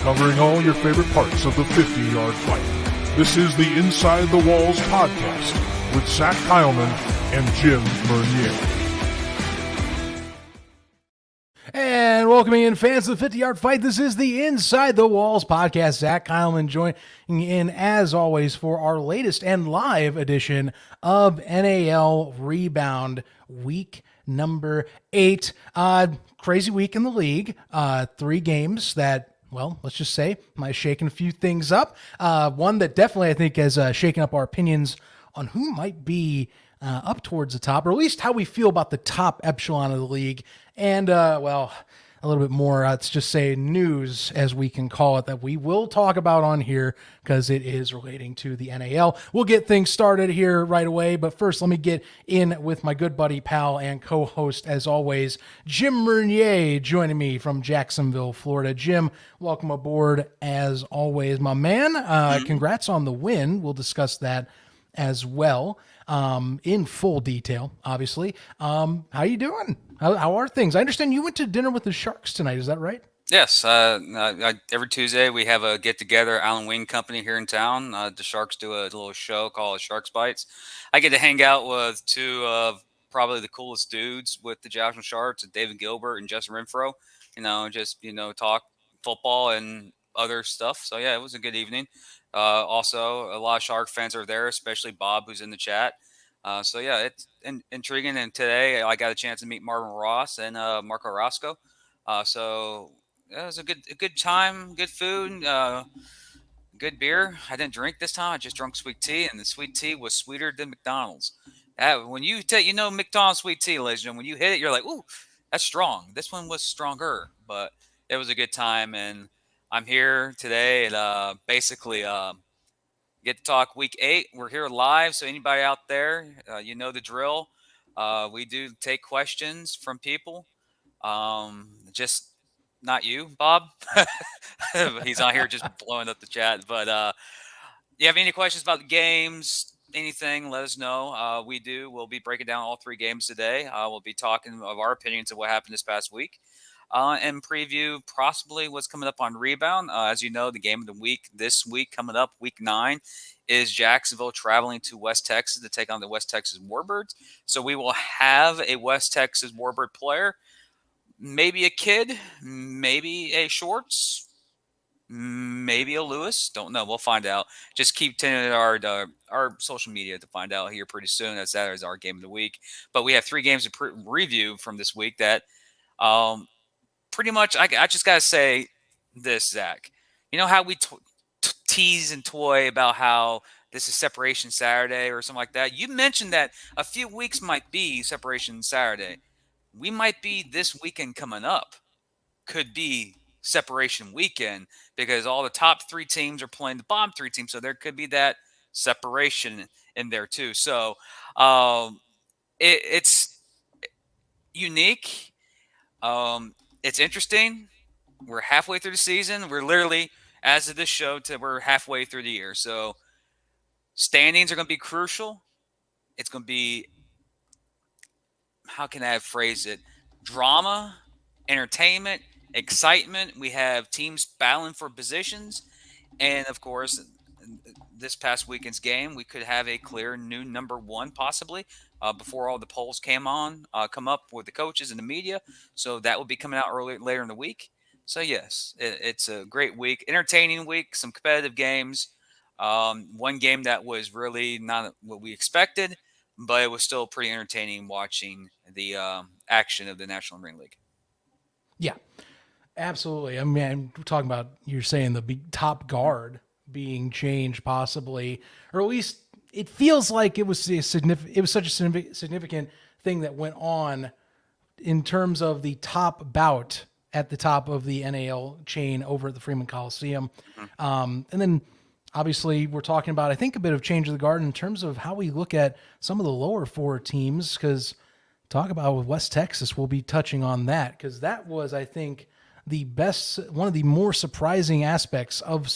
Covering all your favorite parts of the 50-yard fight. This is the Inside the Walls podcast with Zach Heilman and Jim Bernier. And welcoming in fans of the 50-yard fight, this is the Inside the Walls podcast. Zach Heilman joining in, as always, for our latest and live edition of NAL Rebound Week number 8. Crazy week in the league. 3 games that, well, let's just say, might have shaken a few things up. One that definitely, I think, has shaken up our opinions on who might be up towards the top, or at least how we feel about the top echelon of the league. And, well, a little bit more, let's just say, news, as we can call it, that we will talk about on here because it is relating to the NAL. We'll get things started here right away, but first let me get in with my good buddy, pal, and co-host, as always, Jim Bernier, joining me from Jacksonville, Florida. Jim, welcome aboard, as always, my man. Congrats on the win. We'll discuss that as well, in full detail, obviously. How you doing? How are things? I understand you went to dinner with the Sharks tonight. Is that right? Yes. Every Tuesday we have a get-together, Allen Wing Company here in town. The Sharks do a little show called Sharks Bites. I get to hang out with 2 of probably the coolest dudes with the Jacksonville Sharks, David Gilbert and Justin Renfro. Talk football and other stuff. So, yeah, it was a good evening. Also, a lot of Shark fans are there, especially Bob, who's in the chat. It's intriguing. And today I got a chance to meet Marvin Ross and Marco Roscoe. It was a good time, good food, good beer. I didn't drink this time. I just drank sweet tea, and the sweet tea was sweeter than McDonald's. When you McDonald's sweet tea, ladies and gentlemen, when you hit it, you're like, ooh, that's strong. This one was stronger, but it was a good time. And I'm here today and basically get to talk week 8. We're here live, so anybody out there, you know the drill. We do take questions from people. Just not you, Bob. He's on here just blowing up the chat. But you have any questions about the games, anything, let us know. We do. We'll be breaking down all 3 games today. We'll be talking of our opinions of what happened this past week. And preview possibly what's coming up on Rebound. As you know, the game of the week this week coming up, week 9, is Jacksonville traveling to West Texas to take on the West Texas Warbirds. So we will have a West Texas Warbird player, maybe a kid, maybe a Shorts, maybe a Lewis. Don't know. We'll find out. Just keep tuning in our social media to find out here pretty soon. As that is our game of the week. But we have 3 games to review from this week that pretty much, I just got to say this, Zach. You know how we tease and toy about how this is Separation Saturday or something like that? You mentioned that a few weeks might be Separation Saturday. We might be this weekend coming up. Could be Separation Weekend because all the top 3 teams are playing the bottom 3 teams. So there could be that separation in there too. So it's unique. It's interesting. We're halfway through the season. We're literally, as of this show, we're halfway through the year. So standings are going to be crucial. It's going to be, how can I phrase it? Drama, entertainment, excitement. We have teams battling for positions. And, of course, this past weekend's game, we could have a clear new number 1 possibly before all the polls come up with the coaches and the media. So that will be coming out later in the week. So, yes, it's a great week, entertaining week, some competitive games. One game that was really not what we expected, but it was still pretty entertaining watching the action of the National Marine League. Yeah, absolutely. I mean, we're talking about, you're saying the big top guard being changed possibly, or at least it feels like it was such a significant thing that went on in terms of the top bout at the top of the NAL chain over at the Freeman Coliseum. And then obviously we're talking about, I think, a bit of change of the guard in terms of how we look at some of the lower 4 teams, because talk about with West Texas, we'll be touching on that, because that was, I think, one of the more surprising aspects of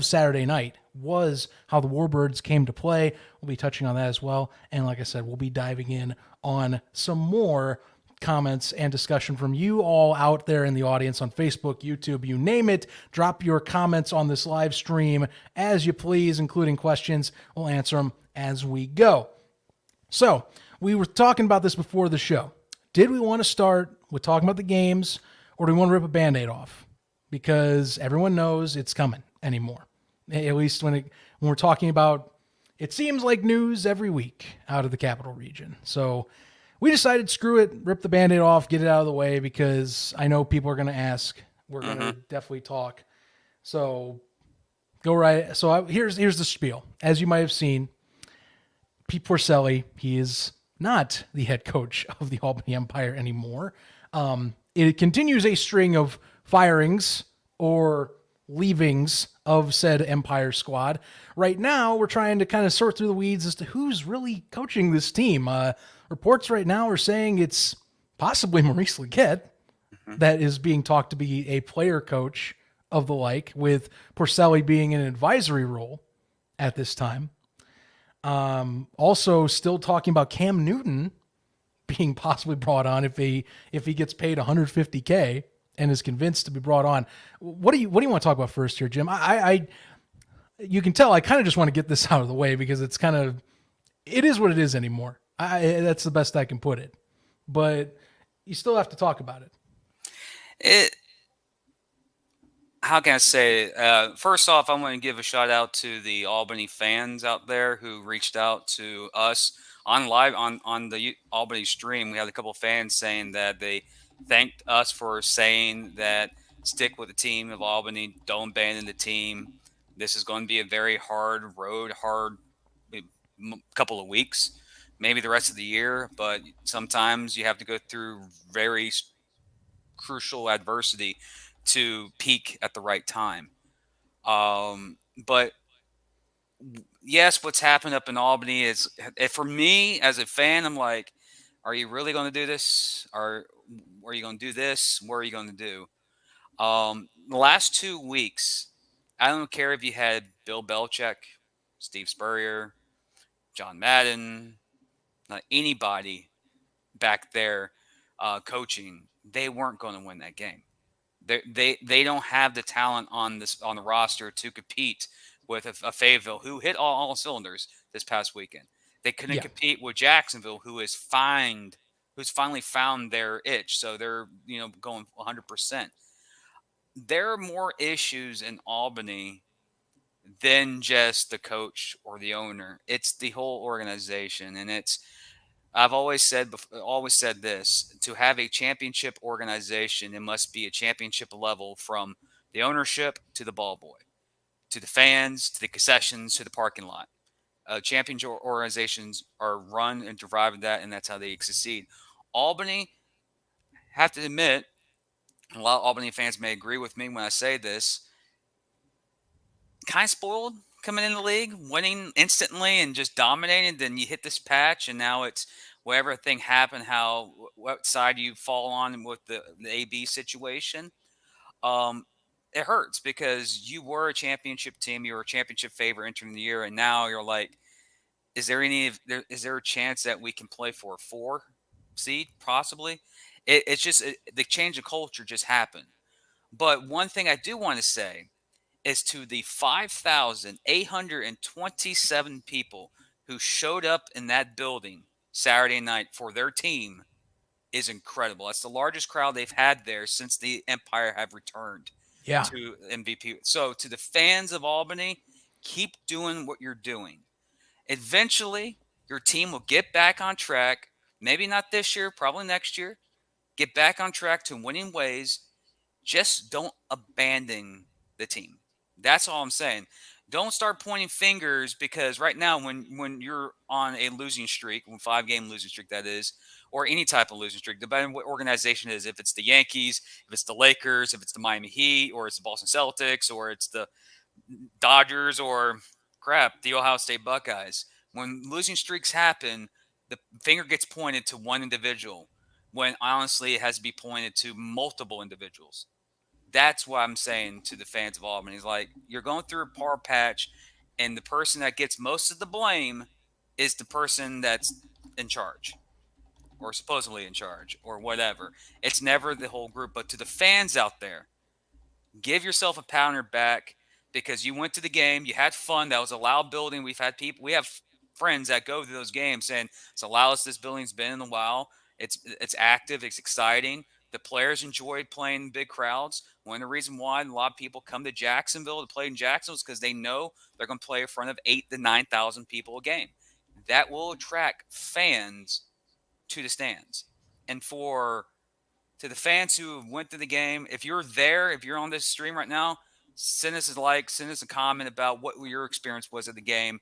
Saturday night was how the Warbirds came to play. We'll be touching on that as well. And like I said, we'll be diving in on some more comments and discussion from you all out there in the audience on Facebook, YouTube, you name it. Drop your comments on this live stream as you please, including questions. We'll answer them as we go. So we were talking about this before the show. Did we want to start with talking about the games, or do we want to rip a Band-Aid off? Because everyone knows it's coming anymore. At least when we're talking about, it seems like news every week out of the Capital Region. So we decided, screw it, rip the Band-Aid off, get it out of the way, because I know people are going to ask. We're going to definitely talk. So go right. So here's the spiel. As you might have seen, Pete Porcelli, he is not the head coach of the Albany Empire anymore. It continues a string of firings or leavings of said Empire squad. Right now, we're trying to kind of sort through the weeds as to who's really coaching this team. Reports right now are saying it's possibly Maurice Leggett that is being talked to be a player coach of the like, with Porcelli being in an advisory role at this time. Also still talking about Cam Newton being possibly brought on if he gets paid $150K and is convinced to be brought on. What do you want to talk about first here, Jim? You can tell I kind of just want to get this out of the way, because it is what it is anymore. That's the best I can put it, but you still have to talk about it. How can I say it? First off, I want to give a shout out to the Albany fans out there who reached out to us on the Albany stream. We had a couple of fans saying that they thanked us for saying that stick with the team of Albany, don't abandon the team. This is going to be a very hard couple of weeks, maybe the rest of the year, but sometimes you have to go through very crucial adversity to peak at the right time. But yes, what's happened up in Albany is, for me as a fan, I'm like, are you really going to do this? Are you going to do this? What are you going to do? The last 2 weeks, I don't care if you had Bill Belichick, Steve Spurrier, John Madden, not anybody back there coaching, they weren't going to win that game. They don't have the talent on the roster to compete with a Fayetteville who hit all cylinders this past weekend. They couldn't Yeah. compete with Jacksonville, who's finally found their itch. So they're going 100%. There are more issues in Albany than just the coach or the owner. It's the whole organization, and I've always said this: to have a championship organization, it must be a championship level from the ownership to the ball boy, to the fans, to the concessions, to the parking lot. Championship organizations are run and derived that, and that's how they succeed. Albany, have to admit, a lot of Albany fans may agree with me when I say this, kind of spoiled coming in the league, winning instantly and just dominating. Then you hit this patch, and now it's whatever thing happened, what side you fall on with the AB situation. Um, it hurts because you were a championship team, you were a championship favorite entering the year, and now you're like, is there a chance that we can play for a 4 seed possibly? The change of culture just happened. But one thing I do want to say is to the 5,827 people who showed up in that building Saturday night for their team is incredible. That's the largest crowd they've had there since the Empire have returned Yeah. to MVP. So to the fans of Albany, keep doing what you're doing. Eventually, your team will get back on track. Maybe not this year, probably next year. Get back on track to winning ways. Just don't abandon the team. That's all I'm saying. Don't start pointing fingers, because right now, when you're on a losing streak, 5-game losing streak that is, or any type of losing streak, depending on what organization it is, if it's the Yankees, if it's the Lakers, if it's the Miami Heat, or it's the Boston Celtics, or it's the Dodgers, or crap, the Ohio State Buckeyes. When losing streaks happen, the finger gets pointed to one individual, when honestly it has to be pointed to multiple individuals. That's what I'm saying to the fans of Albany. Is like, you're going through a power patch, and the person that gets most of the blame is the person that's in charge, or supposedly in charge, or whatever. It's never the whole group. But to the fans out there, give yourself a pat on your back, because you went to the game, you had fun. That was a loud building. We have friends that go to those games saying it's the loudest this building's been in a while. It's active, it's exciting. The players enjoyed playing big crowds. One of the reasons why a lot of people come to Jacksonville to play in Jacksonville is because they know they're going to play in front of 8,000 to 9,000 people a game. That will attract fans to the stands. And to the fans who went to the game, if you're there, if you're on this stream right now, send us send us a comment about what your experience was at the game.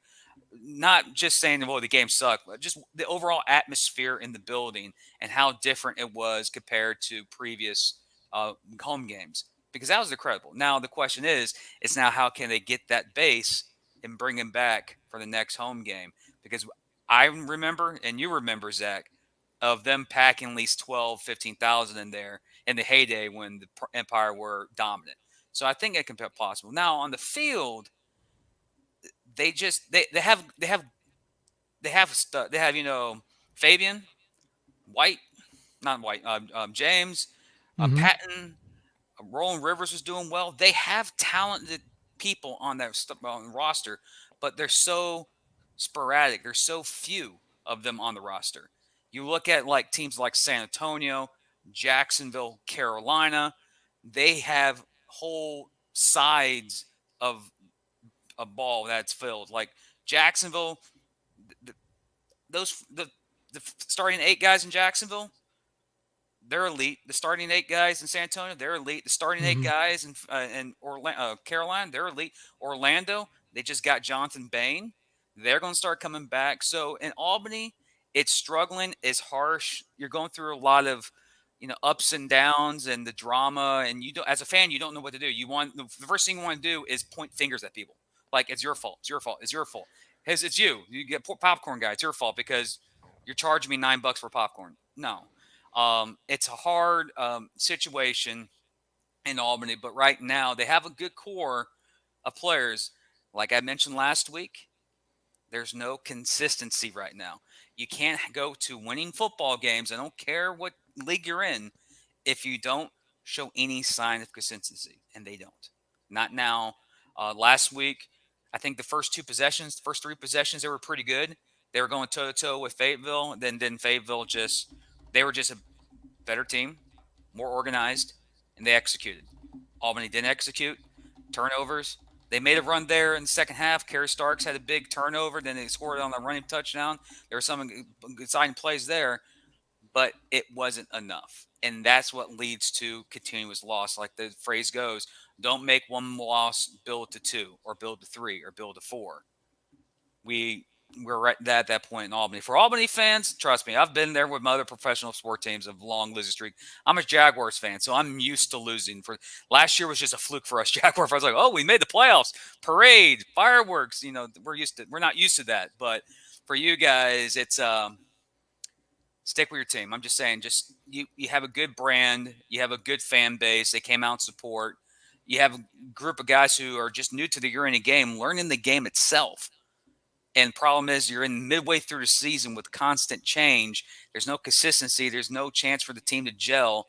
Not just saying, well, the game sucked, but just the overall atmosphere in the building and how different it was compared to previous home games, because that was incredible. Now the question is now how can they get that base and bring him back for the next home game? Because I remember, and you remember, Zach, of them packing at least 12, 15,000 in there in the heyday when the Empire were dominant. So I think it can be possible. Now on the field, they have Fabian, White, not White, James, Hmm. Patton, Roland Rivers was doing well. They have talented people on that on the roster, but they're so sporadic. There's so few of them on the roster. You look at like teams like San Antonio, Jacksonville, Carolina. They have whole sides of a ball that's filled. Like Jacksonville, the, the starting 8 guys in Jacksonville, they're elite. The starting 8 guys in San Antonio, they're elite. The starting eight Hmm. guys in Carolina, they're elite. Orlando, they just got Jonathan Bain. They're going to start coming back. So in Albany, it's struggling. It's harsh. You're going through a lot of ups and downs and the drama, and you don't, as a fan, you don't know what to do. The first thing you want to do is point fingers at people. Like, it's your fault. It's your fault. It's your fault. It's you. You get popcorn guy. It's your fault because you're charging me $9 for popcorn. No. It's a hard situation in Albany, but right now they have a good core of players. Like I mentioned last week, there's no consistency right now. You can't go to winning football games. I don't care what league you're in if you don't show any sign of consistency, and they don't. Not now. Last week, I think the first three possessions, they were pretty good. They were going toe to toe with Fayetteville. Then Fayetteville they were just a better team, more organized, and they executed. Albany didn't execute. Turnovers. They made a run there in the second half. Kerry Starks had a big turnover. Then they scored on the running touchdown. There were some exciting plays there, but it wasn't enough. And that's what leads to continuous loss. Like the phrase goes, don't make one loss build to two or build to three or build to four. We're right at that point in Albany. For Albany fans, trust me, I've been there with my other professional sport teams of long losing streak. I'm a Jaguars fan, so I'm used to losing. For last year was just a fluke for us Jaguars. I was like, oh, we made the playoffs, parade, fireworks. We're not used to that. But for you guys, it's stick with your team. I'm just saying, you have a good brand, you have a good fan base. They came out and support. You have a group of guys who are just new to the Urania game, learning the game itself. And problem is, you're in midway through the season with constant change. There's no consistency. There's no chance for the team to gel.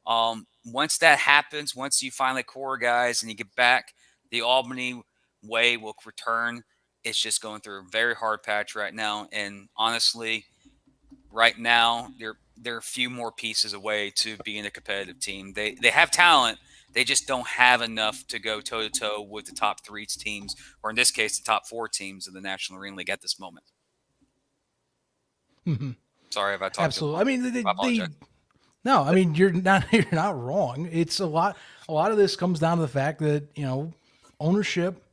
Once that happens, once you finally core guys and you get back, the Albany way will return. It's just going through a very hard patch right now. And honestly, right now, they're a few more pieces away to being a competitive team. They have talent. They just don't have enough to go toe-to-toe with the top three teams, or in this case, the top four teams of the National Arena League at this moment. Mm-hmm. Sorry if I talked Absolutely. I mean, I apologize. No, I mean you're not wrong. It's a lot of this comes down to the fact that, ownership,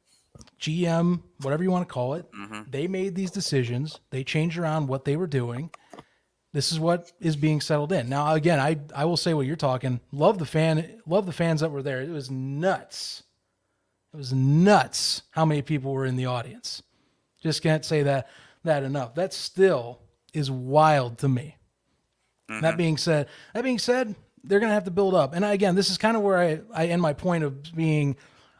GM, whatever you want to call it, they made these decisions. They changed around what they were doing. This is what is being settled in. Now, again, I will say what you're talking. Love the fans that were there. It was nuts. It was nuts how many people were in the audience. Just can't say that enough. That still is wild to me. Mm-hmm. That being said, they're going to have to build up. And again, this is kind of where I end my point of being,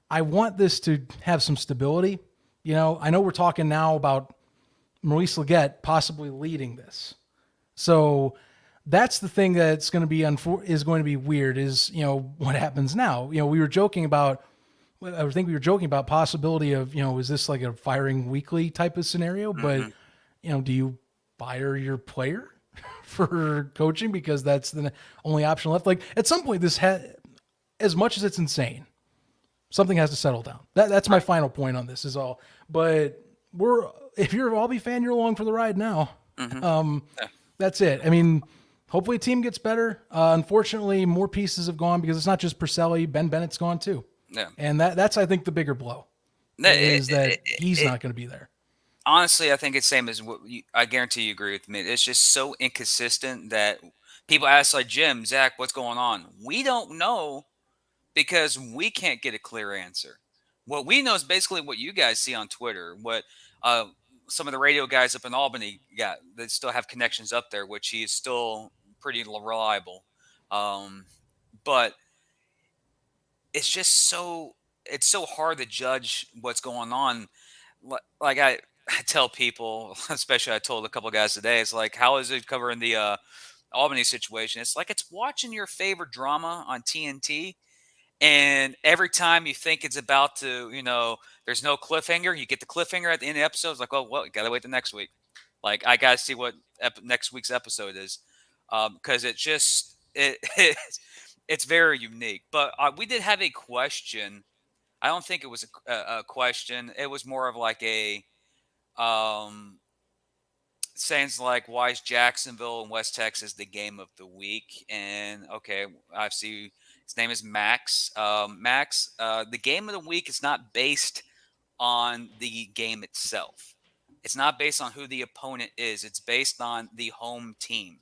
I want this to have some stability. I know we're talking now about Maurice Leggett possibly leading this. So that's the thing that's going to be is going to be weird is, what happens now. We were joking about, I think we were joking about possibility of, is this like a firing weekly type of scenario? Mm-hmm. But, do you fire your player for coaching because that's the only option left? Like at some point as much as it's insane, something has to settle down. That's my final point on this is all, but if you're an Albany fan, you're along for the ride now. Mm-hmm. That's it. I mean, hopefully the team gets better. Unfortunately, more pieces have gone because it's not just Purcelli. Ben Bennett's gone too. Yeah. And that's, I think, the bigger blow is that he's not going to be there. Honestly, I think it's same as what I guarantee you agree with me. It's just so inconsistent that people ask like, Jim, Zach, what's going on? We don't know because we can't get a clear answer. What we know is basically what you guys see on Twitter, what some of the radio guys up in Albany got. They still have connections up there, which he is still pretty reliable. But it's just so hard to judge what's going on. Like I tell people, especially I told a couple of guys today, it's like, how is it covering the Albany situation? It's like it's watching your favorite drama on TNT. And every time you think it's about to, there's no cliffhanger, you get the cliffhanger at the end of the episode. It's like, oh, well, you got to wait the next week. Like, I got to see what next week's episode is. Because it's very unique. But we did have a question. I don't think it was a question. It was more of like a sayings like, why is Jacksonville and West Texas the game of the week? And, okay, I see. His name is Max. Max, the game of the week is not based on the game itself. It's not based on who the opponent is. It's based on the home team.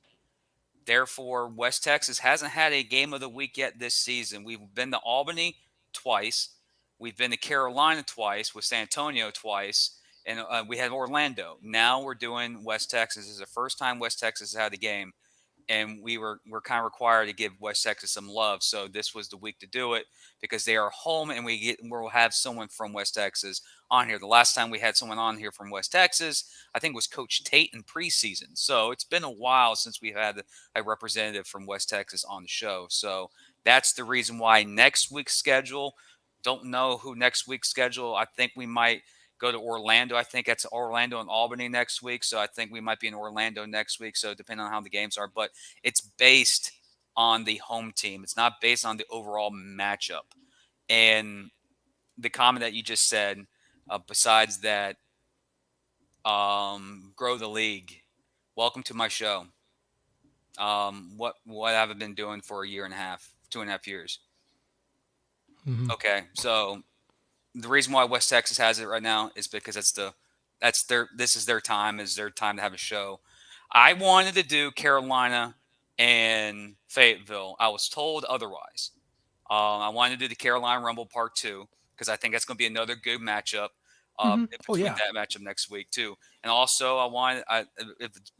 Therefore, West Texas hasn't had a game of the week yet this season. We've been to Albany twice. We've been to Carolina twice, with San Antonio twice, and we had Orlando. Now we're doing West Texas. This is the first time West Texas has had a game, and we're kind of required to give West Texas some love. So this was the week to do it because they are home, and we'll have someone from West Texas on here. The last time we had someone on here from West Texas, I think, was Coach Tate in preseason. So it's been a while since we've had a representative from West Texas on the show. So that's the reason why next week's schedule. Don't know who next week's schedule. I think we might go to Orlando. I think that's Orlando and Albany next week. So I think we might be in Orlando next week. So depending on how the games are, but it's based on the home team. It's not based on the overall matchup. And the comment that you just said, besides that, grow the league. Welcome to my show. What have I been doing for a year and a half, 2.5 years? Mm-hmm. Okay, so the reason why West Texas has it right now is because this is their time. Is their time to have a show. I wanted to do Carolina and Fayetteville. I was told otherwise. I wanted to do the Carolina Rumble Part 2 because I think that's going to be another good matchup between that matchup next week too. And also,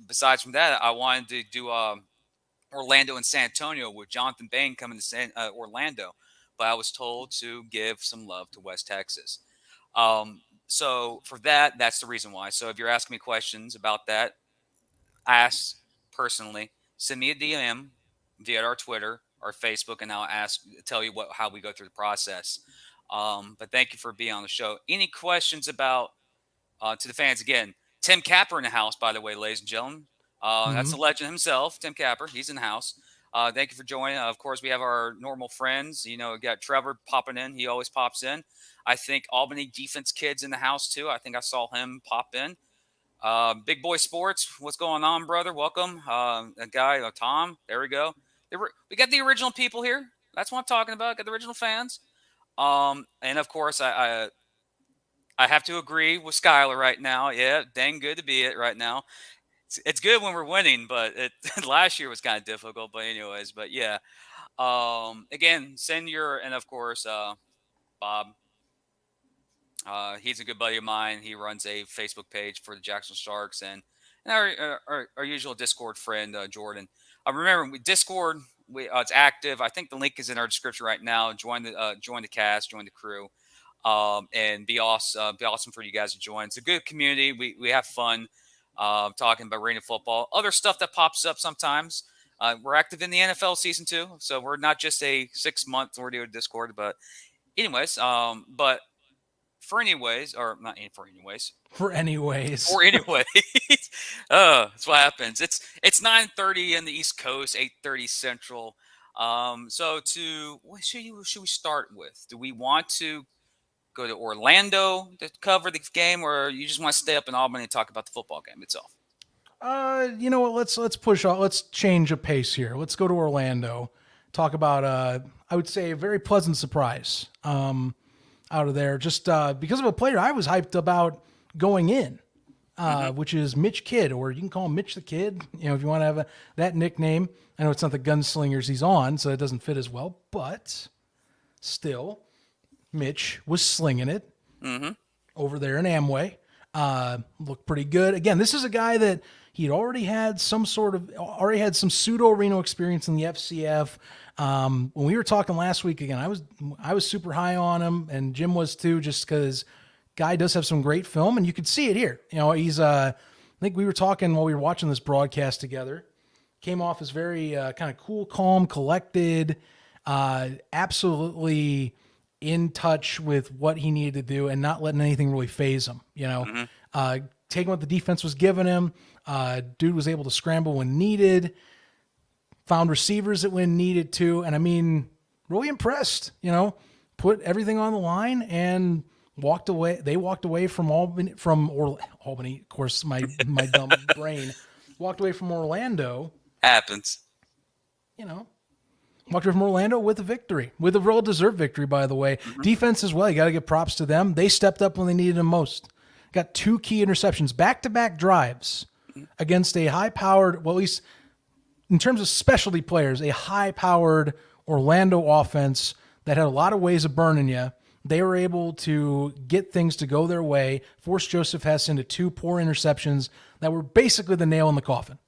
besides from that, I wanted to do Orlando and San Antonio with Jonathan Bain coming to Orlando. But I was told to give some love to West Texas. So for that's the reason why. So if you're asking me questions about that, ask personally. Send me a DM via our Twitter or Facebook, and I'll tell you how we go through the process. But thank you for being on the show. Any questions about to the fans? Again, Tim Capper in the house, by the way, ladies and gentlemen. That's the legend himself, Tim Capper. He's in the house. Thank you for joining. Of course, we have our normal friends. We got Trevor popping in. He always pops in. I think Albany defense kids in the house too. I think I saw him pop in. Big Boy Sports, what's going on, brother? Welcome. That guy, Tom. There we go. We got the original people here. That's what I'm talking about. Got the original fans. And of course, I have to agree with Skylar right now. Yeah, dang good to be it right now. It's good when we're winning, but last year was kind of difficult. But anyways, but yeah. Again, and of course, Bob. He's a good buddy of mine. He runs a Facebook page for the Jacksonville Sharks, and our usual Discord friend Jordan. Remember, Discord, it's active. I think the link is in our description right now. Join the cast, join the crew, and be awesome for you guys to join. It's a good community. We have fun. Talking about arena football, other stuff that pops up sometimes. We're active in the NFL season 2, so we're not just a 6-month we're doing Discord. But anyways, that's what happens. It's 9:30 in the East Coast, 8:30 Central. So what should we start with? Do we want to go to Orlando to cover the game, or you just want to stay up in Albany and talk about the football game itself? You know what? Let's push on. Let's change a pace here. Let's go to Orlando. Talk about I would say a very pleasant surprise out of there, just because of a player I was hyped about going in, which is Mitch Kidd, or you can call him Mitch the Kid. If you want to have that nickname. I know it's not the Gunslingers he's on, so it doesn't fit as well, but still. Mitch was slinging it over there in Amway. Looked pretty good. Again, this is a guy that he'd already had some pseudo Reno experience in the FCF. When we were talking last week, again, I was super high on him, and Jim was too, just because guy does have some great film, and you could see it here. He's I think we were talking while we were watching this broadcast together. Came off as very kind of cool, calm, collected, absolutely in touch with what he needed to do and not letting anything really faze him, taking what the defense was giving him. Dude was able to scramble when needed, found receivers that when needed to. And I mean, really impressed, put everything on the line and walked away. They walked away from Albany, of course, my dumb brain walked away from Orlando. Happens. Walked away from Orlando with a victory, with a well-deserved victory, by the way. Defense as well, you got to give props to them. They stepped up when they needed them most. Got 2 key interceptions, back-to-back drives against a high-powered, well, at least in terms of specialty players, a high-powered Orlando offense that had a lot of ways of burning you. they were able to get things to go their way, force Joseph Hess into 2 poor interceptions that were basically the nail in the coffin.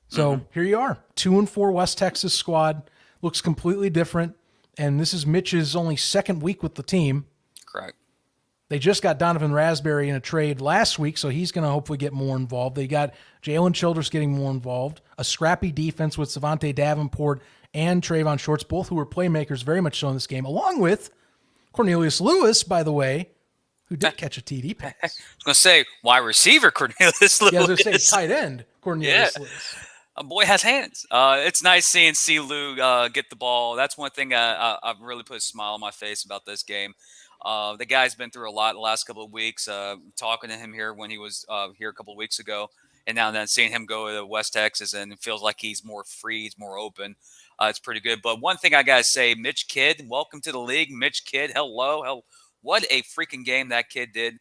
So here you are, 2-4 West Texas squad, looks completely different. And this is Mitch's only second week with the team. Correct. They just got Donovan Raspberry in a trade last week, so he's going to hopefully get more involved. They got Jalen Childress getting more involved, a scrappy defense with Savante Davenport and Trayvon Shorts, both who were playmakers very much so in this game, along with Cornelius Lewis, by the way, who did catch a TD pass. I was going to say, wide receiver Cornelius Lewis. Yeah, I was going to say tight end Cornelius Lewis. A boy has hands. It's nice seeing Lou get the ball. That's one thing I've really put a smile on my face about this game. The guy's been through a lot the last couple of weeks. Talking to him here when he was here a couple of weeks ago, and now and then seeing him go to West Texas, and it feels like he's more free, he's more open. It's pretty good. But one thing I got to say, Mitch Kidd, welcome to the league. Mitch Kidd, hello. What a freaking game that kid did.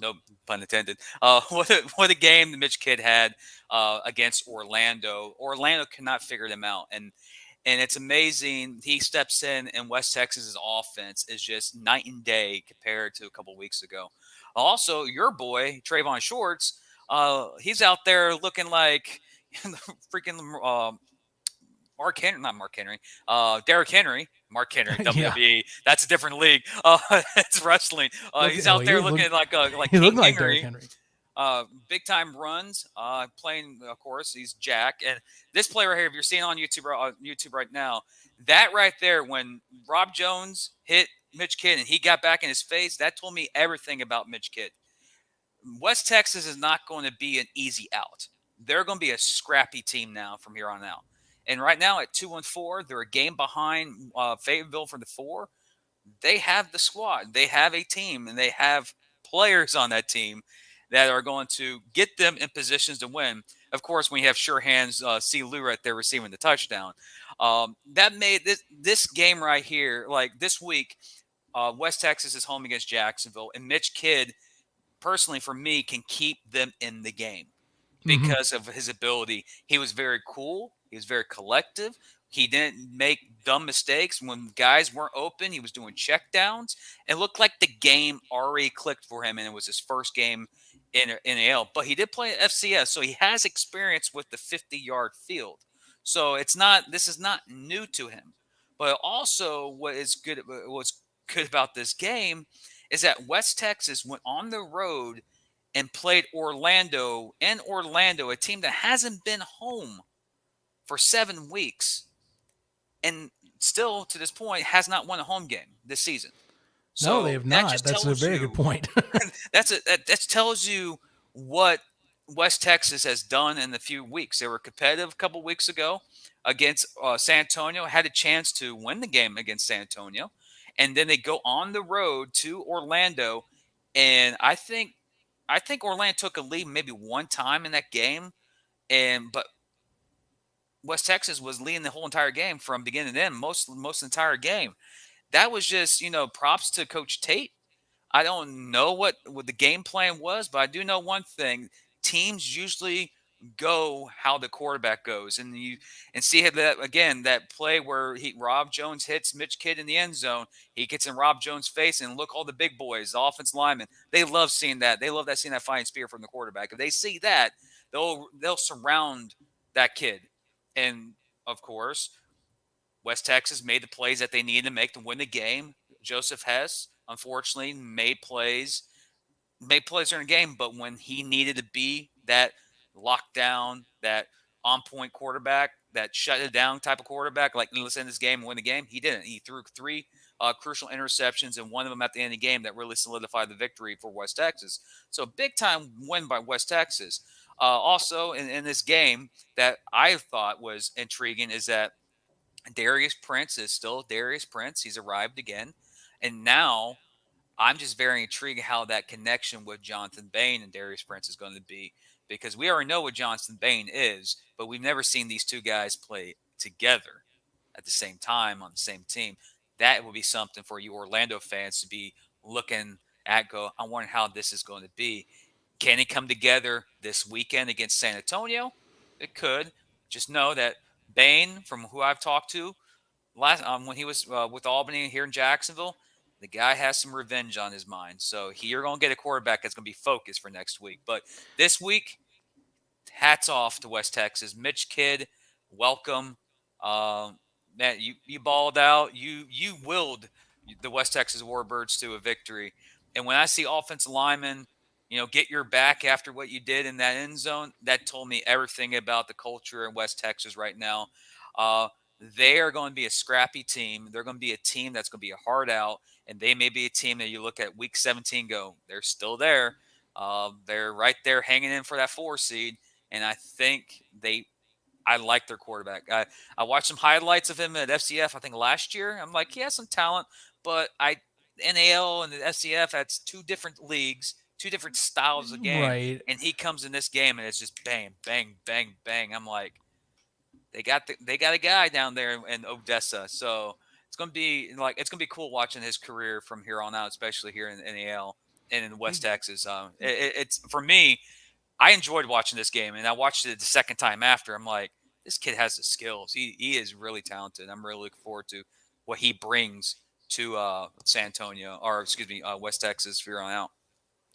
No pun intended. What a game the Mitch Kidd had against Orlando. Orlando cannot figure them out. And it's amazing. He steps in, and West Texas's offense is just night and day compared to a couple weeks ago. Also, your boy, Trayvon Shorts, he's out there looking like freaking Derrick Henry. Mark Henry, WWE. Yeah. That's a different league. It's wrestling. He's out there looking like King Henry. Big time runs. Playing, of course, he's Jack. And this player right here, if you're seeing on YouTube right now, that right there, when Rob Jones hit Mitch Kidd and he got back in his face, that told me everything about Mitch Kidd. West Texas is not going to be an easy out. They're going to be a scrappy team now from here on out. And right now at 2-4, they're a game behind Fayetteville for the 4. They have the squad. They have a team, and they have players on that team that are going to get them in positions to win. Of course, when you have sure hands, Lou right there receiving the touchdown. That made this game right here, like this week, West Texas is home against Jacksonville, and Mitch Kidd, personally for me, can keep them in the game because of his ability. He was very cool. He was very collective. He didn't make dumb mistakes. When guys weren't open, he was doing checkdowns. It looked like the game already clicked for him, and it was his first game in NAL. But he did play FCS, so he has experience with the 50-yard field. So this is not new to him. But also what's good about this game is that West Texas went on the road and played Orlando, a team that hasn't been home for 7 weeks, and still to this point has not won a home game this season. So no, they have not. That's a very good point. that tells you what West Texas has done in the few weeks. They were competitive a couple weeks ago against San Antonio, had a chance to win the game against San Antonio, and then they go on the road to Orlando, and I think Orlando took a lead maybe one time in that game, but West Texas was leading the whole entire game from beginning to end, most entire game. That was just, props to Coach Tate. I don't know what the game plan was, but I do know one thing. Teams usually go how the quarterback goes. And see that, again, that play where Rob Jones hits Mitch Kidd in the end zone. He gets in Rob Jones' face, and look, all the big boys, the offensive linemen, they love seeing that. They love seeing that fighting spirit from the quarterback. If they see that, they'll surround that kid. And, of course, West Texas made the plays that they needed to make to win the game. Joseph Hess, unfortunately, made plays during the game, but when he needed to be that lockdown, that on-point quarterback, that shut-it-down type of quarterback, like, let's end this game and win the game, he didn't. He threw 3 crucial interceptions, and one of them at the end of the game that really solidified the victory for West Texas. So big-time win by West Texas. Also, in this game that I thought was intriguing is that Darius Prince is still Darius Prince. He's arrived again. And now I'm just very intrigued how that connection with Jonathan Bain and Darius Prince is going to be, because we already know what Jonathan Bain is, but we've never seen these two guys play together at the same time on the same team. That will be something for you Orlando fans to be looking at, I wonder how this is going to be. Can it come together this weekend against San Antonio? It could. Just know that Bain, from who I've talked to last when he was with Albany here in Jacksonville, The guy has some revenge on his mind. So you're going to get a quarterback that's going to be focused for next week. But this week, hats off to West Texas. Mitch Kidd, welcome. Man, you balled out. You willed the West Texas Warbirds to a victory. And when I see offensive linemen, get your back after what you did in that end zone, that told me everything about the culture in West Texas right now. They are going to be a scrappy team. They're going to be a team that's going to be a hard out, and they may be a team that you look at week 17 go, they're still there. They're right there hanging in for that 4 seed, and I think I like their quarterback. I watched some highlights of him at FCF, I think last year. I'm like, he has some talent, but NAL and the FCF, that's 2 different leagues, 2 different styles of game. Right. And he comes in this game and it's just bang, bang, bang, bang. I'm like, they got a guy down there in Odessa. So it's gonna be cool watching his career from here on out, especially here in NAL and in West Texas. It's for me, I enjoyed watching this game, and I watched it the second time after. I'm like, this kid has the skills. He is really talented. I'm really looking forward to what he brings to San Antonio, or excuse me, West Texas from here on out.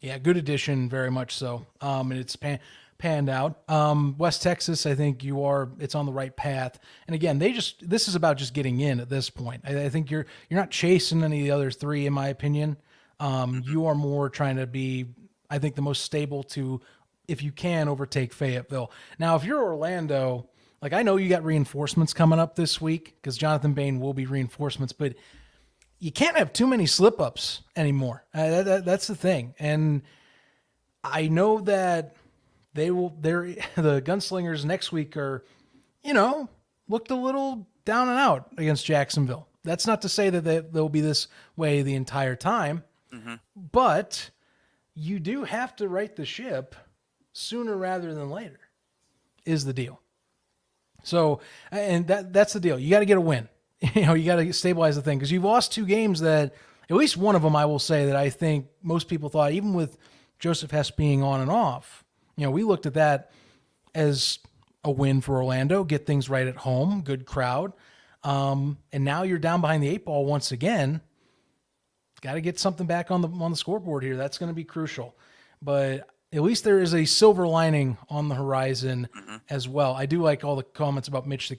Yeah, good addition, very much so. And it's panned out. West Texas, I think it's on the right path. And again, this is about just getting in at this point. I think you're not chasing any of the other 3, in my opinion. You are more trying to be, I think, the most stable to, if you can, overtake Fayetteville. Now, if you're Orlando, like, I know you got reinforcements coming up this week because Jonathan Bain will be reinforcements, but you can't have too many slip-ups anymore. That's the thing. And I know that the Gunslingers next week are, looked a little down and out against Jacksonville. That's not to say that they'll be this way the entire time, but you do have to right the ship sooner rather than later is the deal. So, and that's the deal. You got to get a win. You got to stabilize the thing because you've lost 2 games that, at least one of them, I will say that I think most people thought, even with Joseph Hess being on and off, we looked at that as a win for Orlando, get things right at home, good crowd. And now you're down behind the 8 ball once again. Got to get something back on the scoreboard here. That's going to be crucial. But at least there is a silver lining on the horizon as well. I do like all the comments about Mitch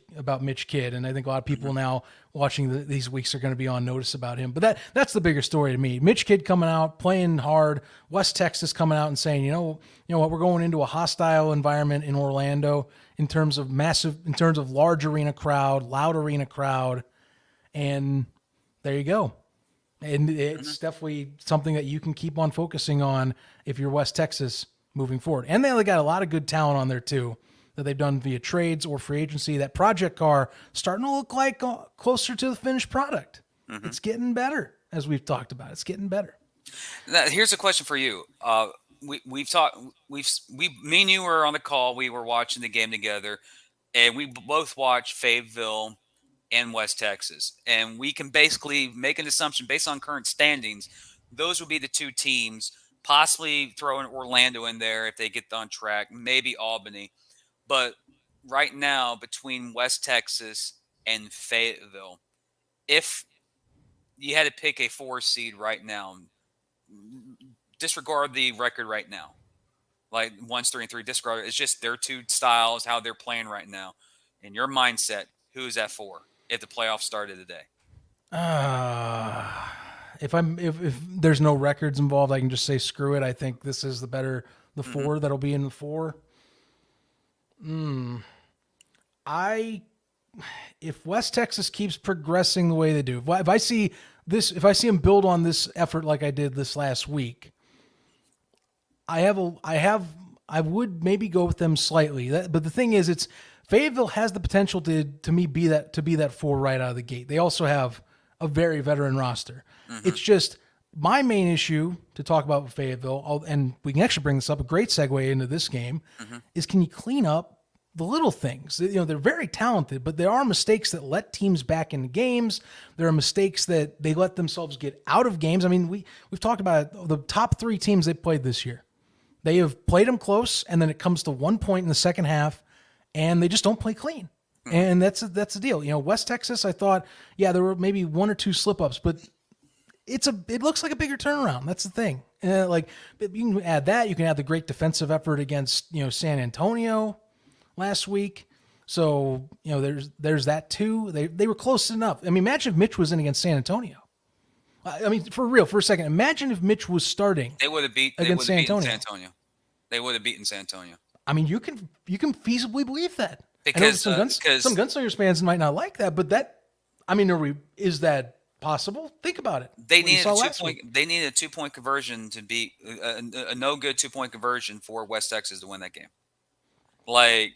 Kidd, and I think a lot of people now watching these weeks are going to be on notice about him. But that's the bigger story to me. Mitch Kidd coming out, playing hard. West Texas coming out and saying, you know what, we're going into a hostile environment in Orlando in terms of large arena crowd, loud arena crowd, and there you go. And it's definitely something that you can keep on focusing on if you're West Texas moving forward. And they got a lot of good talent on there too that they've done via trades or free agency. That project car starting to look like closer to the finished product. It's getting better, as we've talked about. It's getting better. Now, here's a question for you. We've talked. Me and you were on the call. We were watching the game together, and we both watched Fayetteville and West Texas. And we can basically make an assumption based on current standings. Those would be the 2 teams, possibly throwing Orlando in there if they get on track, maybe Albany. But right now, between West Texas and Fayetteville, if you had to pick a 4 seed right now, disregard the record right now. Like 1's 3-3, disregard it. It's just their 2 styles, how they're playing right now. In your mindset, who is that for? If the playoffs started today, if there's no records involved, I can just say screw it. I think this is the 4 that'll be in the 4. If West Texas keeps progressing the way they do, if I see them build on this effort like I did this last week, I would maybe go with them slightly. But the thing is, Fayetteville has the potential to be that 4 right out of the gate. They also have a very veteran roster. It's just my main issue to talk about with Fayetteville, and we can actually bring this up, a great segue into this game, is can you clean up the little things? They're very talented, but there are mistakes that let teams back into games. There are mistakes that they let themselves get out of games. I mean, we've talked about the top 3 teams they played this year. They have played them close, and then it comes to one point in the second half, and they just don't play clean. And that's the deal. West Texas, I thought, there were maybe 1 or 2 slip-ups, but it looks like a bigger turnaround. That's the thing. Like you can add that. You can add the great defensive effort against San Antonio last week. So there's that too. They were close enough. I mean, imagine if Mitch was in against San Antonio. I mean, for real, for a second, imagine if Mitch was starting. They would have beaten San Antonio. They would have beaten San Antonio. I mean, you can feasibly believe that. Because some Gunslingers fans might not like that, but is that possible? Think about it. They needed a 2-point conversion to beat a no good 2-point conversion for West Texas to win that game. Like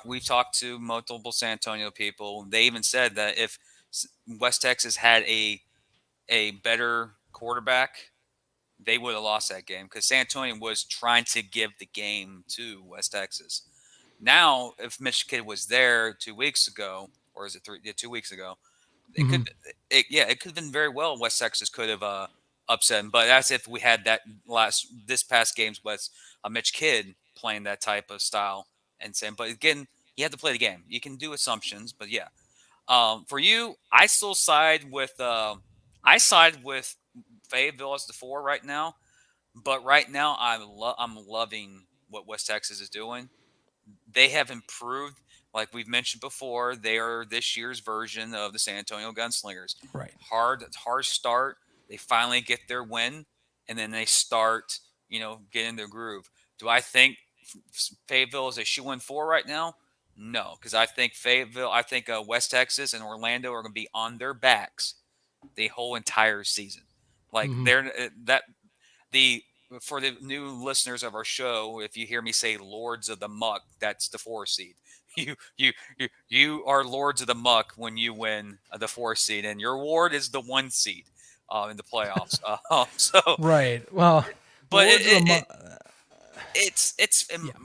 we've talked to multiple San Antonio people. They even said that if West Texas had a better quarterback, they would have lost that game because San Antonio was trying to give the game to West Texas. Now, if Mitch Kidd was there 2 weeks ago, or is it 3? Yeah, 2 weeks ago. It could have been very well. West Texas could have upset him, but that's if we had this past games with Mitch Kidd playing that type of style and saying. But again, you have to play the game. You can do assumptions, but yeah. For you, I still side with Fayetteville as the 4 right now, but right now I'm loving what West Texas is doing. They have improved. Like we've mentioned before, they are this year's version of the San Antonio Gunslingers. Right. Hard start. They finally get their win, and then they start, getting their groove. Do I think Fayetteville is a shoe-in 4 right now? No, because I think West Texas and Orlando are going to be on their backs the whole entire season. Like for the new listeners of our show, if you hear me say Lords of the Muck, that's the 4 seed. You are Lords of the Muck when you win the 4 seed, and your ward is the 1 seed in the playoffs. Right. Well, but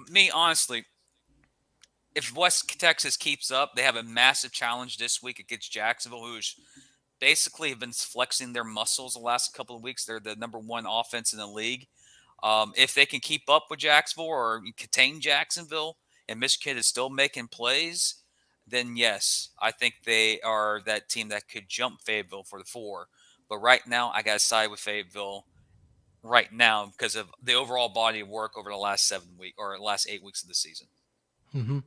me honestly. If West Texas keeps up, they have a massive challenge this week against Jacksonville, who's basically have been flexing their muscles the last couple of weeks. They're the number 1 offense in the league. If they can keep up with Jacksonville or contain Jacksonville and Mitch Kidd is still making plays, then yes, I think they are that team that could jump Fayetteville for the 4. But right now, I got to side with Fayetteville right now because of the overall body of work over the last 8 weeks of the season. Mm-hmm.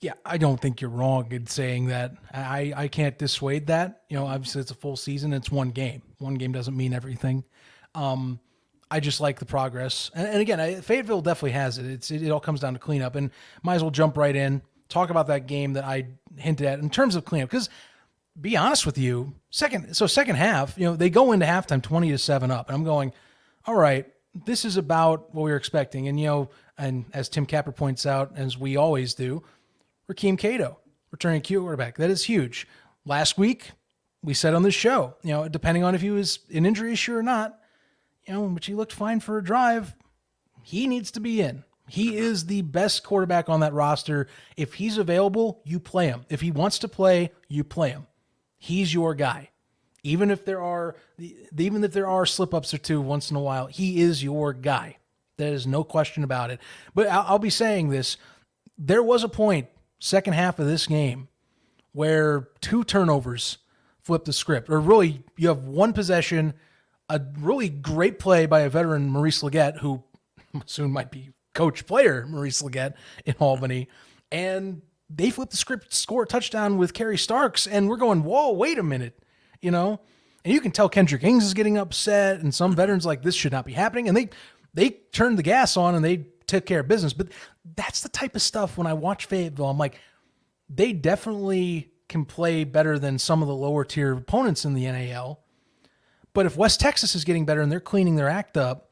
Yeah, I don't think you're wrong in saying that. I can't dissuade that. Obviously it's a full season. It's one game. One game doesn't mean everything. I just like the progress. And again, Fayetteville definitely has it. It all comes down to cleanup. And might as well jump right in, talk about that game that I hinted at in terms of cleanup. Because be honest with you, second half, they go into halftime 20-7 up. And I'm going, all right, this is about what we were expecting. And, and as Tim Capper points out, as we always do, Rakeem Cato returning quarterback. That is huge. Last week, we said on this show, depending on if he was an injury issue or not, but he looked fine for a drive. He needs to be in. He is the best quarterback on that roster. If he's available, you play him. If he wants to play, you play him. He's your guy. Even if there are slip-ups or two once in a while, he is your guy. There is no question about it. But I'll be saying this. There was a point, second half of this game, where 2 turnovers flipped the script. Or really, you have 1 possession, a really great play by a veteran, Maurice Leggett, who soon might be coach player Maurice Leggett in Albany, and they flipped the script, score a touchdown with Kerry Starks, and we're going, whoa, wait a minute, And you can tell Kendrick Ings is getting upset, and some veterans like, this should not be happening, and they turned the gas on, and they took care of business. But that's the type of stuff when I watch Fayetteville, I'm like, they definitely can play better than some of the lower tier opponents in the NAL. But if West Texas is getting better and they're cleaning their act up,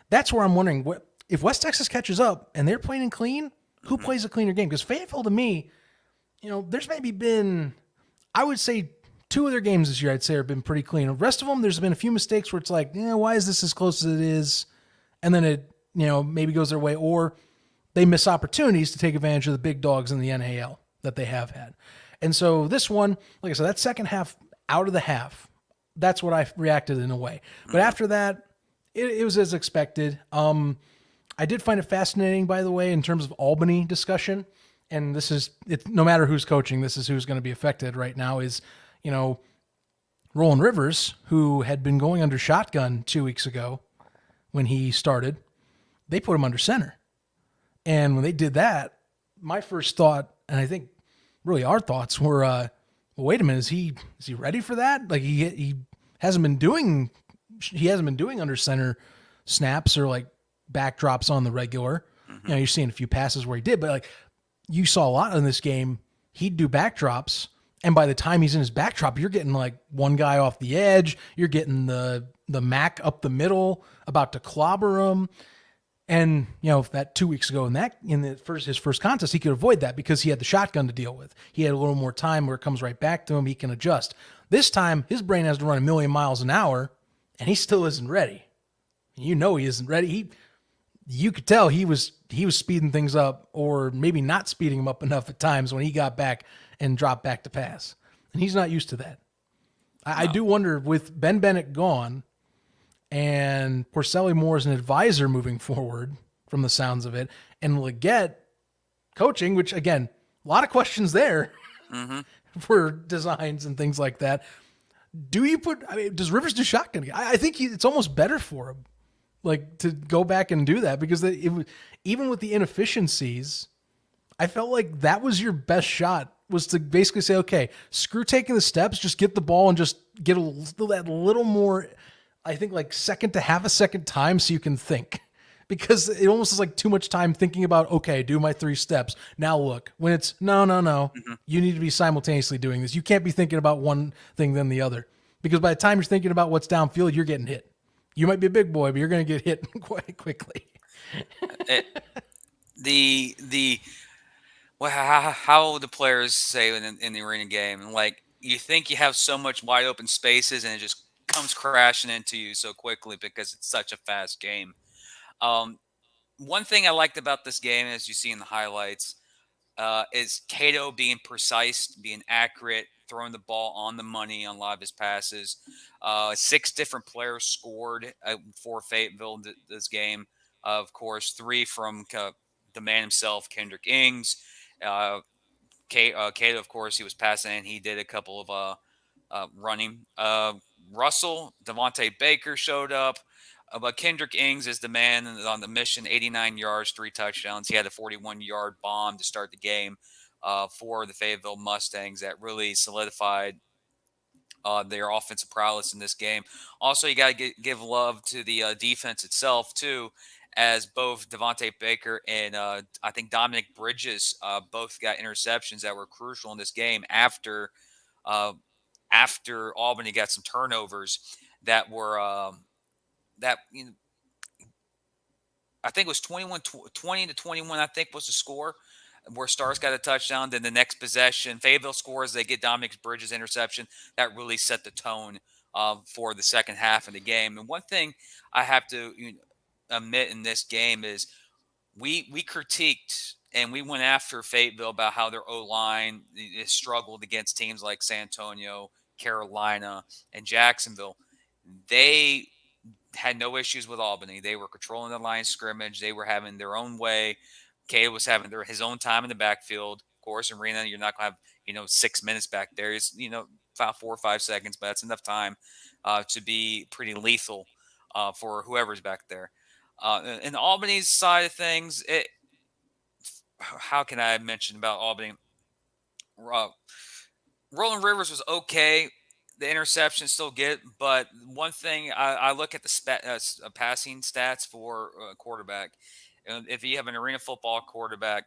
that's where I'm wondering, if West Texas catches up and they're playing clean, who plays a cleaner game? Because Fayetteville, to me, there's maybe been, I would say 2 of their games this year, I'd say have been pretty clean. The rest of them, there's been a few mistakes where it's like, why is this as close as it is? And then it, maybe goes their way, or they miss opportunities to take advantage of the big dogs in the NAL that they have had. And so this one, like I said, that second half out of the half, that's what I reacted in a way. But after that, it was as expected. I did find it fascinating, by the way, in terms of Albany discussion. And this is, no matter who's coaching, this is who's going to be affected right now is, Roland Rivers, who had been going under shotgun 2 weeks ago when he started, they put him under center. And when they did that, my first thought, and I think really our thoughts were, well, wait a minute, is he ready for that? Like he hasn't been doing under center snaps or like backdrops on the regular. Mm-hmm. You're seeing a few passes where he did, but like you saw a lot in this game. He'd do backdrops, and by the time he's in his backdrop, you're getting like one guy off the edge. You're getting the Mac up the middle, about to clobber him. And that 2 weeks ago in his first contest, he could avoid that because he had the shotgun to deal with. He had a little more time where it comes right back to him. He can adjust. This time, his brain has to run 1,000,000 miles an hour, and he still isn't ready. He isn't ready. You could tell he was speeding things up, or maybe not speeding them up enough at times when he got back and dropped back to pass. And he's not used to that. I do wonder, with Ben Bennett gone and Porcelli Moore as an advisor moving forward from the sounds of it, and Leggett coaching, which again, a lot of questions there for designs and things like that. Does Rivers do shotgun again? I think it's almost better for him, like, to go back and do that, because even with the inefficiencies, I felt like that was your best shot, was to basically say, okay, screw taking the steps, just get the ball and just get that little more, I think, like second to half a second time so you can think. Because it almost is like too much time thinking about, okay, do my 3 steps. Now look, when it's no. Mm-hmm. You need to be simultaneously doing this. You can't be thinking about one thing then the other. Because by the time you're thinking about what's downfield, you're getting hit. You might be a big boy, but you're going to get hit quite quickly. How the players say in the arena game, like, you think you have so much wide open spaces and it just comes crashing into you so quickly because it's such a fast game. One thing I liked about this game, as you see in the highlights, is Cato being precise, being accurate, throwing the ball on the money on a lot of his passes. 6 different players scored for Fayetteville this game. Of course, 3 from the man himself, Kendrick Ings. Cato, of course, he was passing, and he did a couple of running. Russell, Devontae Baker showed up. But Kendrick Ings is the man on the mission, 89 yards, 3 touchdowns. He had a 41-yard bomb to start the game for the Fayetteville Mustangs that really solidified their offensive prowess in this game. Also, you got to give love to the defense itself, too, as both Devontae Baker and I think Dominic Bridges both got interceptions that were crucial in this game after Albany got some turnovers that were that I think it was 20 to 21, I think, was the score, where Stars got a touchdown. Then the next possession, Fayetteville scores. They get Dominic Bridges' interception. That really set the tone for the second half of the game. And one thing I have to admit in this game is we critiqued and we went after Fayetteville about how their O-line struggled against teams like San Antonio, Carolina, and Jacksonville. They had no issues with Albany. They were controlling the line of scrimmage. They were having their own way. Cato was having his own time in the backfield. Of course, in arena, you're not going to have 6 minutes back there. It's about 4 or 5 seconds, but that's enough time to be pretty lethal for whoever's back there. In Albany's side of things, how can I mention about Albany? Roland Rivers was okay. The interception still get, but one thing I look at the passing stats for a quarterback. If you have an arena football quarterback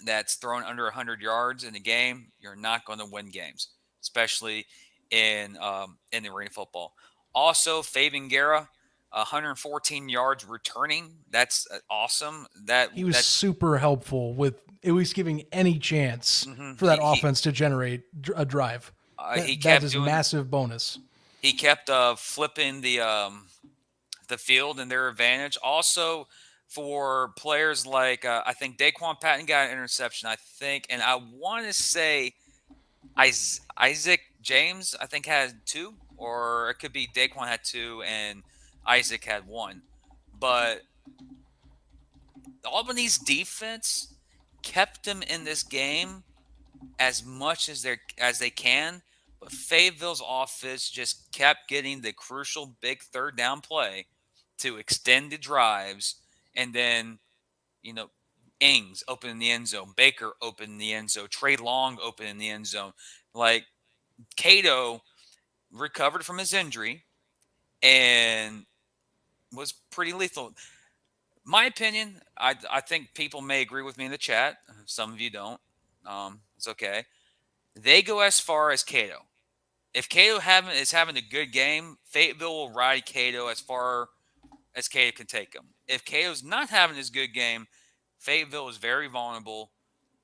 that's thrown under 100 yards in a game, you're not going to win games, especially in the arena football. Also, Fabian Guerra, 114 yards returning. That's awesome. He was super helpful with at least giving any chance for that offense to generate a drive. That is a massive bonus. He kept flipping the field in their advantage. Also, for players like I think Daquan Patton got an interception, I think, and I want to say Isaac James, I think, had 2, or it could be Daquan had 2 and Isaac had 1. But Albany's defense kept them in this game as much as they can But Fayetteville's offense just kept getting the crucial big third down play to extend the drives, and then, you know, Ings open in the end zone, Baker open in the end zone, Trey Long open in the end zone. Like, Cato recovered from his injury and was pretty lethal. My opinion, I think people may agree with me in the chat. Some of you don't. It's okay. They go as far as Cato. If Cato is having a good game, Fayetteville will ride Cato as far as Cato can take him. If Cato's not having his good game, Fayetteville is very vulnerable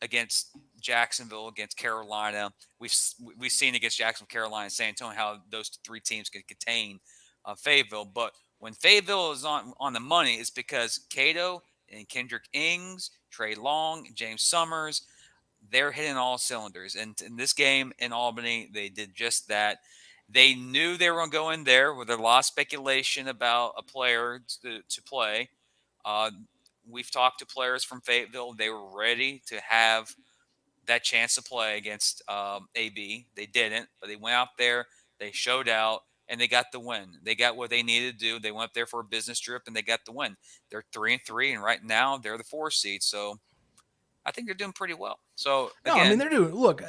against Jacksonville, against Carolina. We've seen against Jacksonville, Carolina, and San Antonio how those three teams can contain Fayetteville. But when Fayetteville is on the money, it's because Cato and Kendrick Ings, Trey Long, James Summers, they're hitting all cylinders. And in this game in Albany, they did just that. They knew they were going to go in there with a lot of speculation about a player to play. We've talked to players from Fayetteville. They were ready to have that chance to play against AB. They didn't, but they went out there, they showed out, and they got the win. They got what they needed to do. They went up there for a business trip, and they got the win. They're 3-3, and right now they're the 4 seed. So I think they're doing pretty well. So again, no, I mean, they're doing, look,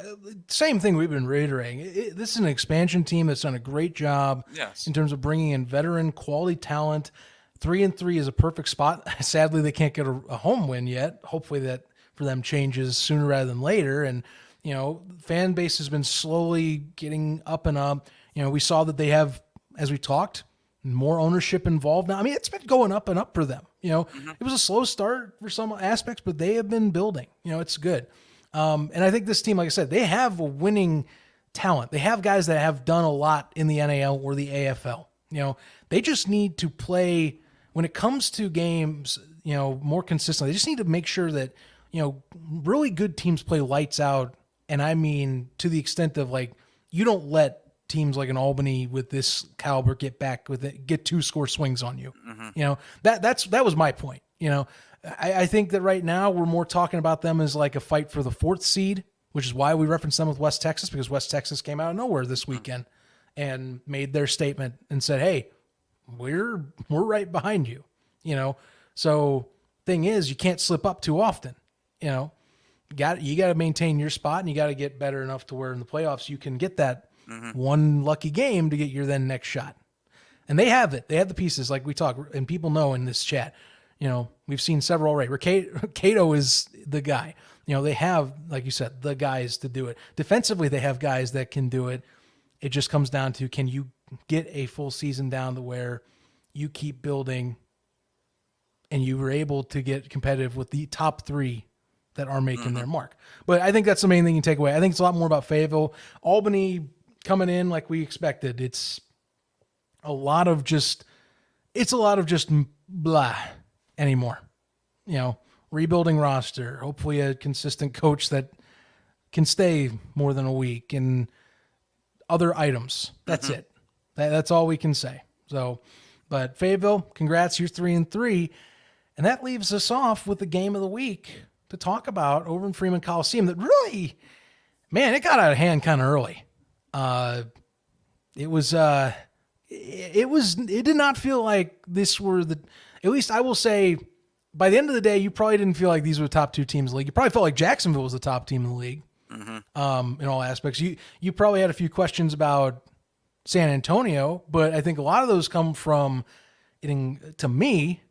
same thing we've been reiterating. This is an expansion team that's done a great job in terms of bringing in veteran quality talent. 3-3 is a perfect spot. Sadly, they can't get a home win yet. Hopefully that for them changes sooner rather than later. And, you know, fan base has been slowly getting up and up. You know, we saw that they have, as we talked, more ownership involved now. I mean, it's been going up and up for them. You know, It was a slow start for some aspects, but they have been building. You know, it's good. And I think this team, like I said, they have a winning talent. They have guys that have done a lot in the NAL or the AFL. You know, they just need to play when it comes to games, you know, more consistently. They just need to make sure that, you know, really good teams play lights out. And I mean, to the extent of like, you don't let teams like an Albany with this caliber get 2 score swings on you. You know, that was my point. You know, I think that right now we're more talking about them as like a fight for the 4th seed, which is why we reference them with West Texas, because West Texas came out of nowhere this weekend and made their statement and said, hey, we're right behind you, you know? So thing is, you can't slip up too often, you know, you got to maintain your spot, and you got to get better enough to where in the playoffs, you can get that one lucky game to get your then next shot. And they have it. They have the pieces, like we talk, and people know in this chat, you know, we've seen several already. Cato is the guy. You know, they have, like you said, the guys to do it. Defensively, they have guys that can do it. It just comes down to, can you get a full season down to where you keep building and you were able to get competitive with the top 3 that are making their mark. But I think that's the main thing you take away. I think it's a lot more about Fayetteville. Albany coming in like we expected. It's a lot of just blah anymore. You know, rebuilding roster, hopefully a consistent coach that can stay more than a week, and other items. That's it. That's all we can say. So, but Fayetteville, congrats, you're 3-3. And that leaves us off with the game of the week to talk about over in Freeman Coliseum that really, man, it got out of hand kind of early. It did not feel like this were at least I will say, by the end of the day, you probably didn't feel like these were the top 2 teams in the league. You probably felt like Jacksonville was the top team in the league. In all aspects. You probably had a few questions about San Antonio, but I think a lot of those come from, to me,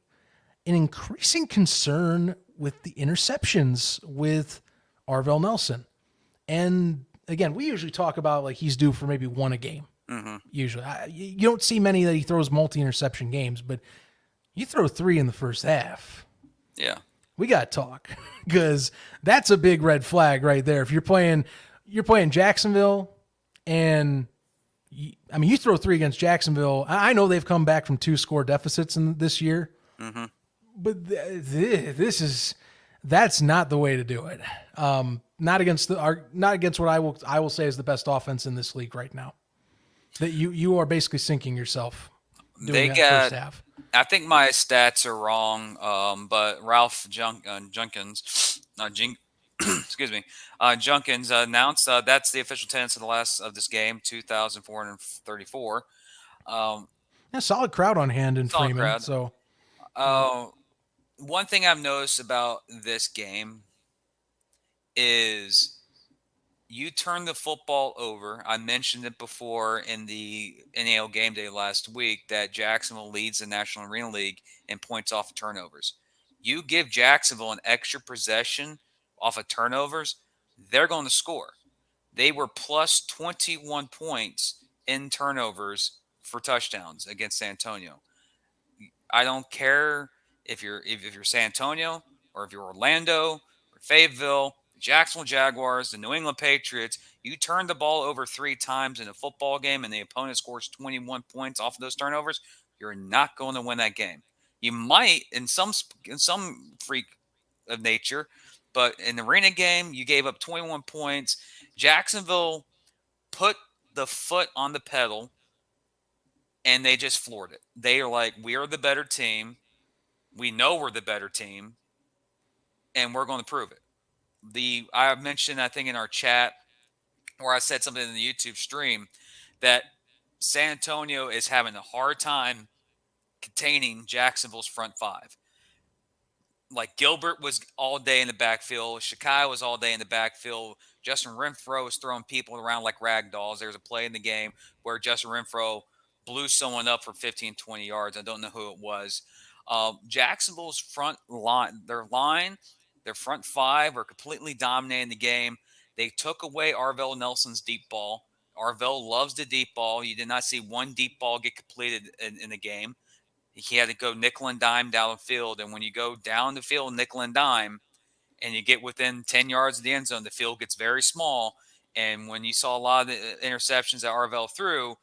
an increasing concern with the interceptions with Arvell Nelson. And again, we usually talk about like he's due for maybe 1 a game. Usually. You don't see many that he throws multi-interception games, but you throw 3 in the first half. Yeah. We got to talk, because that's a big red flag right there. If you're playing Jacksonville, and you throw 3 against Jacksonville. I know they've come back from 2 score deficits in this year, but that's not the way to do it. Not against what I will say is the best offense in this league right now. That you are basically sinking yourself. First half. I think my stats are wrong, but Ralph Jenkins excuse me, Junkins announced that's the official attendance of the last of this game, 2,434. Um, Yeah, solid crowd on hand in solid Freeman. crowd. So Uh, One thing I've noticed about this game is you turn the football over. I mentioned it before in the NAL game day last week that Jacksonville leads the National Arena League in points off of turnovers. You give Jacksonville an extra possession off of turnovers, they're going to score. They were plus 21 points in turnovers for touchdowns against San Antonio. I don't care if you're San Antonio or if you're Orlando or Fayetteville, the Jacksonville Jaguars, the New England Patriots. You turn the ball over 3 times in a football game and the opponent scores 21 points off of those turnovers. You're not going to win that game. You might in some freak of nature, but in the arena game, you gave up 21 points. Jacksonville put the foot on the pedal and they just floored it. They are like, we are the better team. We know we're the better team, and we're going to prove it. I mentioned, I think, in our chat, or I said something in the YouTube stream, that San Antonio is having a hard time containing Jacksonville's front five. Like Gilbert was all day in the backfield. Shakai was all day in the backfield. Justin Renfro was throwing people around like rag dolls. There was a play in the game where Justin Renfro blew someone up for 15, 20 yards. I don't know who it was. Jacksonville's front line, their front five were completely dominating the game. They took away Arvell Nelson's deep ball. Arvell loves the deep ball. You did not see one deep ball get completed in the game. He had to go nickel and dime down the field. And when you go down the field nickel and dime and you get within 10 yards of the end zone, the field gets very small. And when you saw a lot of the interceptions that Arvell threw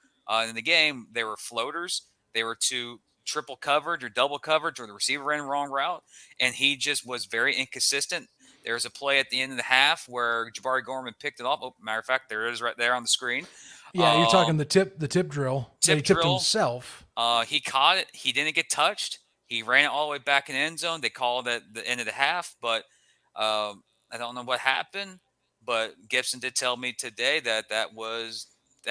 in the game, they were floaters. They were to triple coverage or double coverage, or the receiver ran the wrong route. And he just was very inconsistent. There was a play at the end of the half where Jabari Gorman picked it off. Oh, matter of fact, there it is right there on the screen. yeah, you're talking the tip drill. Tip He tipped drill. himself. He caught it. He didn't get touched. He ran it all the way back in the end zone. They called it the end of the half, but I don't know what happened. But Gibson did tell me today that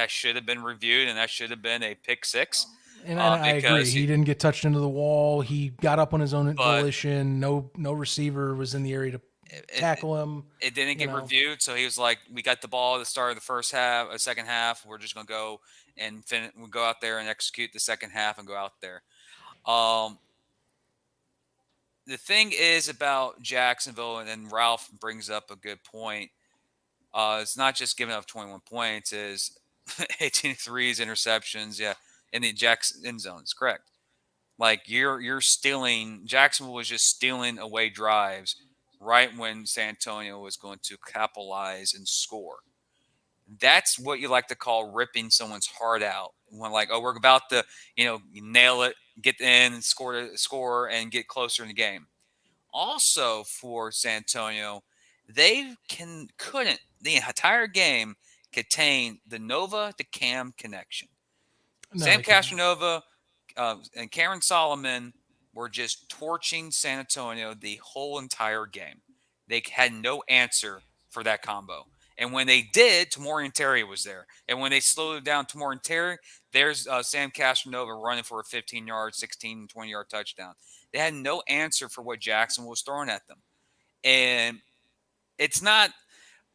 should have been reviewed and that should have been a pick six. And I agree. He didn't get touched into the wall. He got up on his own volition. No receiver was in the area to tackle him. It didn't get reviewed, so he was like, "We got the ball at the start of the second half. We're just gonna go and we'll go out there and execute the second half and go out there." The thing is about Jacksonville, and then Ralph brings up a good point. It's not just giving up 21 points; is 18 threes, interceptions, in the Jackson end zones. Correct. Like you're stealing. Jacksonville was just stealing away drives right when San Antonio was going to capitalize and score. That's what you like to call ripping someone's heart out. When like, oh, we're about to, nail it, get in, and score, and get closer in the game. Also for San Antonio, they couldn't the entire game contain the Nova to Kam connection. No, Sam Castronova and Karen Solomon were just torching San Antonio the whole entire game. They had no answer for that combo. And when they did, Tamorian Terry was there. And when they slowed it down, Tamorian Terry, there's Sam Castronova running for a 15-yard, 16, 20-yard touchdown. They had no answer for what Jackson was throwing at them. And it's not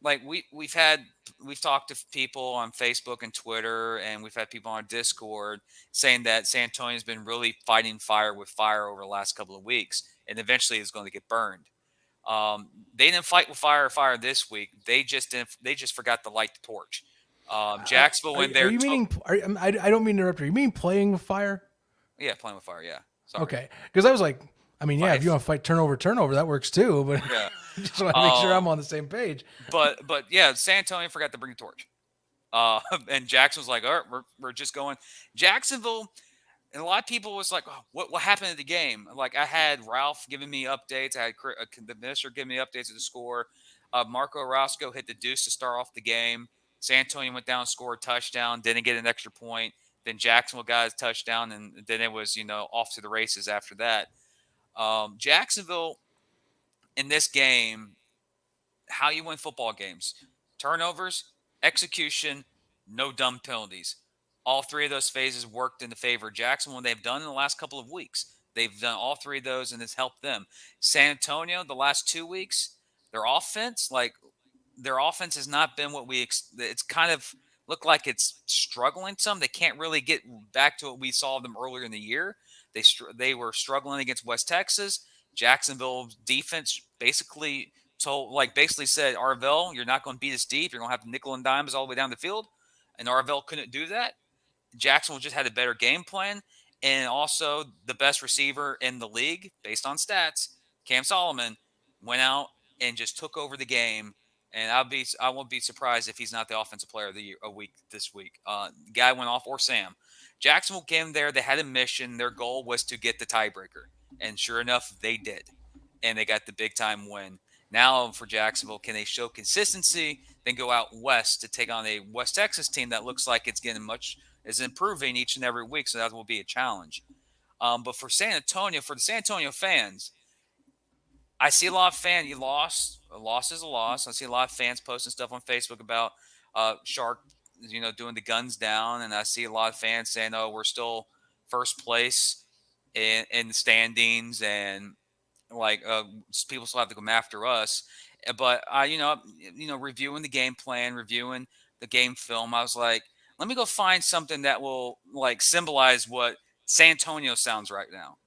like we've talked to people on Facebook and Twitter, and we've had people on Discord saying that San Antonio's been really fighting fire with fire over the last couple of weeks, and eventually is going to get burned. They didn't fight with fire this week. They just forgot to light the torch. Jacksonville went there. I don't mean to interrupt you. You mean playing with fire? Yeah, playing with fire. Yeah. Sorry. Okay, because I was like, if you want to fight turnover, that works too. But yeah. Just want to make sure I'm on the same page. But yeah, San Antonio forgot to bring the torch. And Jackson was like, all right, we're just going. Jacksonville, and a lot of people was like, oh, what happened in the game? Like I had Ralph giving me updates. I had the minister giving me updates of the score. Marco Orozco hit the deuce to start off the game. San Antonio went down, scored a touchdown, didn't get an extra point. Then Jacksonville got his touchdown, and then it was, off to the races after that. Jacksonville in this game how you win football games: turnovers, execution, no dumb penalties. All three of those phases worked in the favor of Jacksonville, and they've done in the last couple of weeks. They've done all three of those, and it's helped them. San Antonio, the last 2 weeks, their offense, their offense has not been what it's kind of looked like it's struggling some. They can't really get back to what we saw them earlier in the year. They were struggling against West Texas. Jacksonville defense basically said, Arvell, you're not going to beat us deep. You're going to have to nickel and dime us all the way down the field. And Arvell couldn't do that. Jacksonville just had a better game plan. And also the best receiver in the league, based on stats, Cam Solomon, went out and just took over the game. And I won't be surprised if he's not the offensive player of the year this week. Guy went off, or Sam. Jacksonville came there. They had a mission. Their goal was to get the tiebreaker. And sure enough, they did. And they got the big time win. Now for Jacksonville, can they show consistency, then go out west to take on a West Texas team that looks like it's getting is improving each and every week, so that will be a challenge. But for the San Antonio fans, I see a lot of a loss is a loss. I see a lot of fans posting stuff on Facebook about Shark, doing the guns down, and I see a lot of fans saying, "Oh, we're still first place in the standings," and people still have to come after us. But reviewing the game plan, reviewing the game film, I was like, let me go find something that will symbolize what San Antonio sounds right now.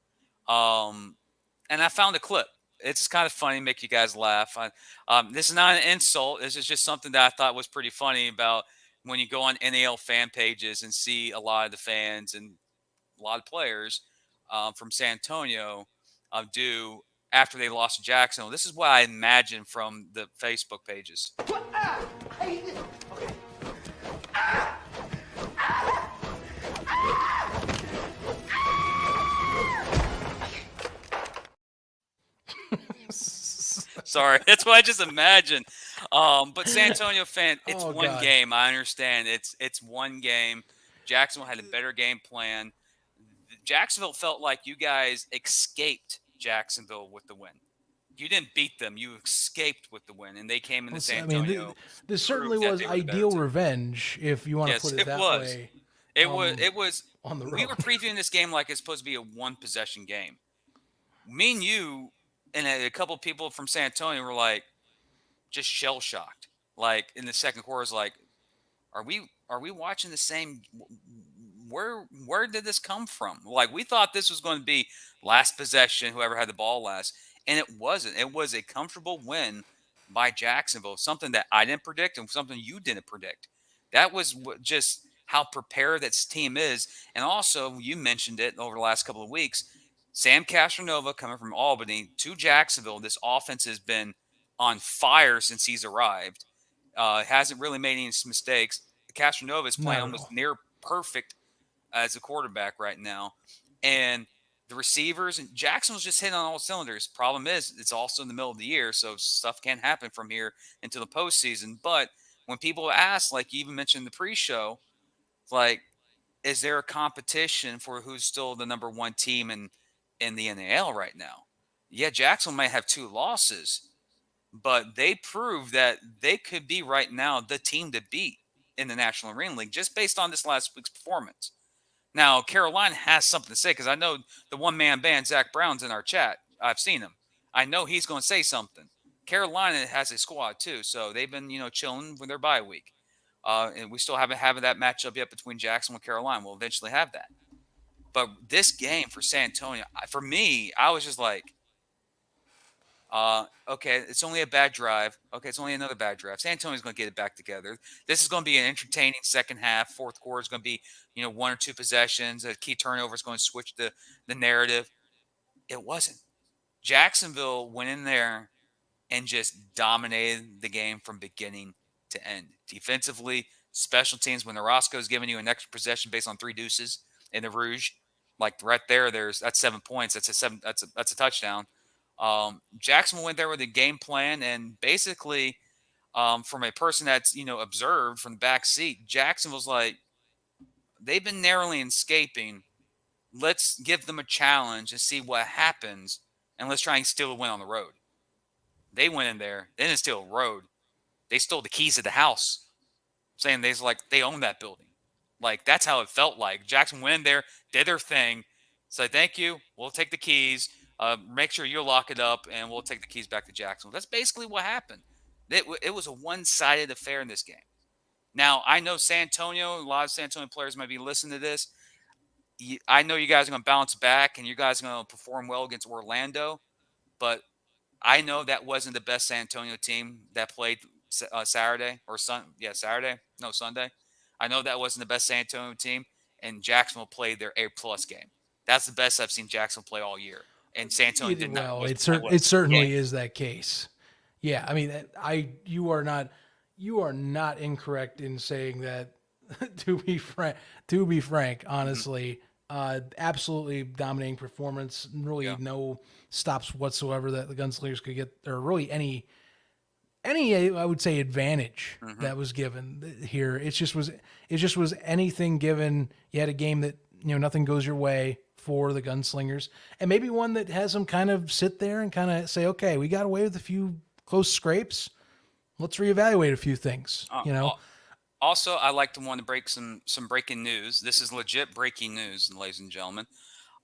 And I found a clip. It's kind of funny, make you guys laugh. This is not an insult. This is just something that I thought was pretty funny about when you go on NAL fan pages and see a lot of the fans and a lot of players from San Antonio do after they lost to Jacksonville. This is what I imagine from the Facebook pages. Sorry, that's what I just imagined. But San Antonio fan, it's one game. I understand. It's one game. Jacksonville had a better game plan. Jacksonville felt like you guys escaped Jacksonville with the win. You didn't beat them. You escaped with the win, and they came into San Antonio. This certainly was ideal revenge, if you want to put it that way. It was on the road. We were previewing this game like it's supposed to be a one-possession game. Me and you and a couple of people from San Antonio were just shell-shocked. In the second quarter, was are we watching the same? Where did this come from? We thought this was going to be last possession, whoever had the ball last, and it wasn't. It was a comfortable win by Jacksonville, something that I didn't predict and something you didn't predict. That was just how prepared that team is. And also, you mentioned it over the last couple of weeks, Sam Castronova coming from Albany to Jacksonville. This offense has been on fire since he's arrived. Hasn't really made any mistakes. Castronova's playing almost near perfect as a quarterback right now. And the receivers, and Jacksonville's just hitting on all cylinders. Problem is, it's also in the middle of the year, so stuff can happen from here into the postseason. But when people ask, you even mentioned the pre-show, is there a competition for who's still the number one team in the NAL right now? Yeah, Jacksonville might have 2 losses, but they proved that they could be right now the team to beat in the National Arena League just based on this last week's performance. Now, Carolina has something to say because I know the one-man band, Zach Brown's in our chat. I've seen him. I know he's going to say something. Carolina has a squad too, so they've been, chilling with their bye week. And we still haven't had that matchup yet between Jacksonville and Carolina. We'll eventually have that. But this game for San Antonio, for me, I was just okay, it's only a bad drive. Okay, it's only another bad drive. San Antonio's going to get it back together. This is going to be an entertaining second half. Fourth quarter is going to be, 1 or 2 possessions. A key turnover is going to switch the narrative. It wasn't. Jacksonville went in there and just dominated the game from beginning to end. Defensively, special teams, when Orozco's giving you an extra possession based on 3 deuces in the Rouge, right there, that's 7 points. That's a touchdown. Jacksonville went there with a game plan, and basically, from a person that's observed from the back seat, Jacksonville's they've been narrowly escaping. Let's give them a challenge and see what happens, and let's try and steal a win on the road. They went in there. They didn't steal a road. They stole the keys to the house, saying they own that building. Like, that's how it felt like. Jackson went in there, did their thing, said, thank you, we'll take the keys, make sure you lock it up, and we'll take the keys back to Jacksonville. That's basically what happened. It was a one-sided affair in this game. Now, I know San Antonio, a lot of San Antonio players might be listening to this. I know you guys are going to bounce back, and you guys are going to perform well against Orlando, but I know that wasn't the best San Antonio team that played Saturday or Saturday. No, Sunday. I know that wasn't the best San Antonio team, and Jacksonville played their A+ game. That's the best I've seen Jacksonville play all year, and San Antonio did not. Well, it certainly is that case. Yeah, I mean, you are not incorrect in saying that. to be frank, honestly, absolutely dominating performance. Really, no stops whatsoever that the Gunslingers could get, or really any I would say advantage that was given here. It just was anything given. You had a game that nothing goes your way for the Gunslingers, and maybe one that has them kind of sit there and kind of say, okay, we got away with a few close scrapes. Let's reevaluate a few things. Also, I like to want to break some breaking news. This is legit breaking news, ladies and gentlemen.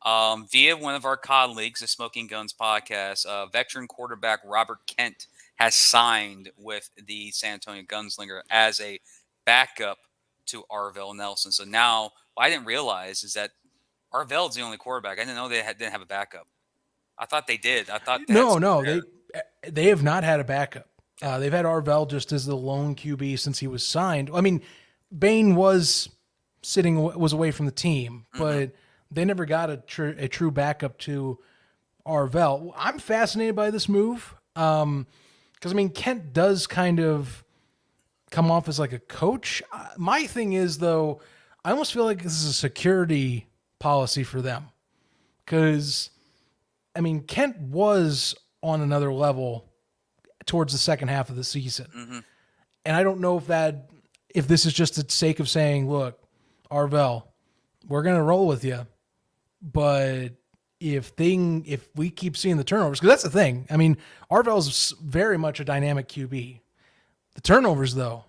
Via one of our colleagues, the Smoking Guns podcast, veteran quarterback Robert Kent has signed with the San Antonio Gunslinger as a backup to Arvell Nelson. So now, what I didn't realize is that Arvell's the only quarterback. I didn't know they didn't have a backup. I thought they did. I thought they have not had a backup. They've had Arvell just as the lone QB since he was signed. I mean, Bain was away from the team, but they never got a true backup to Arvell. I'm fascinated by this move because I mean, Kent does kind of come off as like a coach. My thing is, though, I almost feel like this is a security policy for them because I mean, Kent was on another level towards the second half of the season. And I don't know if this is just the sake of saying, look, Arvell, we're going to roll with you. But if we keep seeing the turnovers, because that's the thing. I mean, Arvell's very much a dynamic QB. The turnovers, though,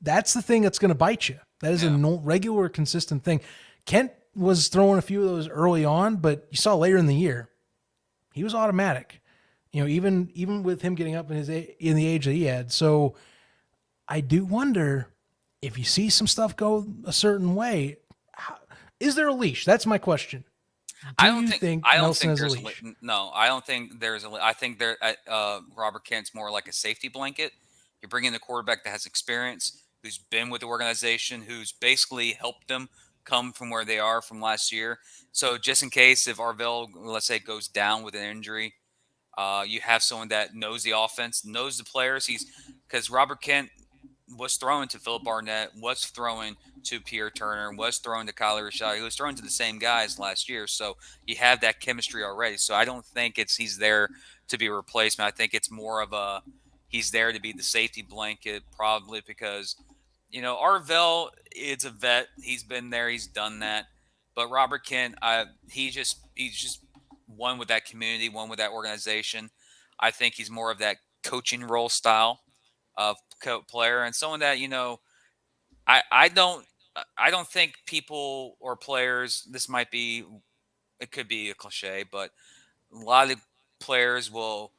that's the thing that's going to bite you. That is a regular, consistent thing. Kent was throwing a few of those early on, but you saw later in the year, he was automatic. Even with him getting up in the age that he had. So I do wonder if you see some stuff go a certain way, is there a leash? That's my question. I don't think Nelson has a leash. No, I don't think there's a leash. I think Robert Kent's more like a safety blanket. You're bringing the quarterback that has experience, who's been with the organization, who's basically helped them come from where they are from last year. So just in case if Arvell, let's say, goes down with an injury, you have someone that knows the offense, knows the players. Because Robert Kent was throwing to Philip Barnett, was throwing to Pierre Turner, was throwing to Kyler Rashad. He was throwing to the same guys last year. So you have that chemistry already. So I don't think he's there to be a replacement. I think it's more of he's there to be the safety blanket, probably because, Arvell is a vet. He's been there. He's done that. But Robert Kent, he's just one with that community, one with that organization. I think he's more of that coaching role style of player, and someone that I don't think people or players. It could be a cliche, but a lot of players will,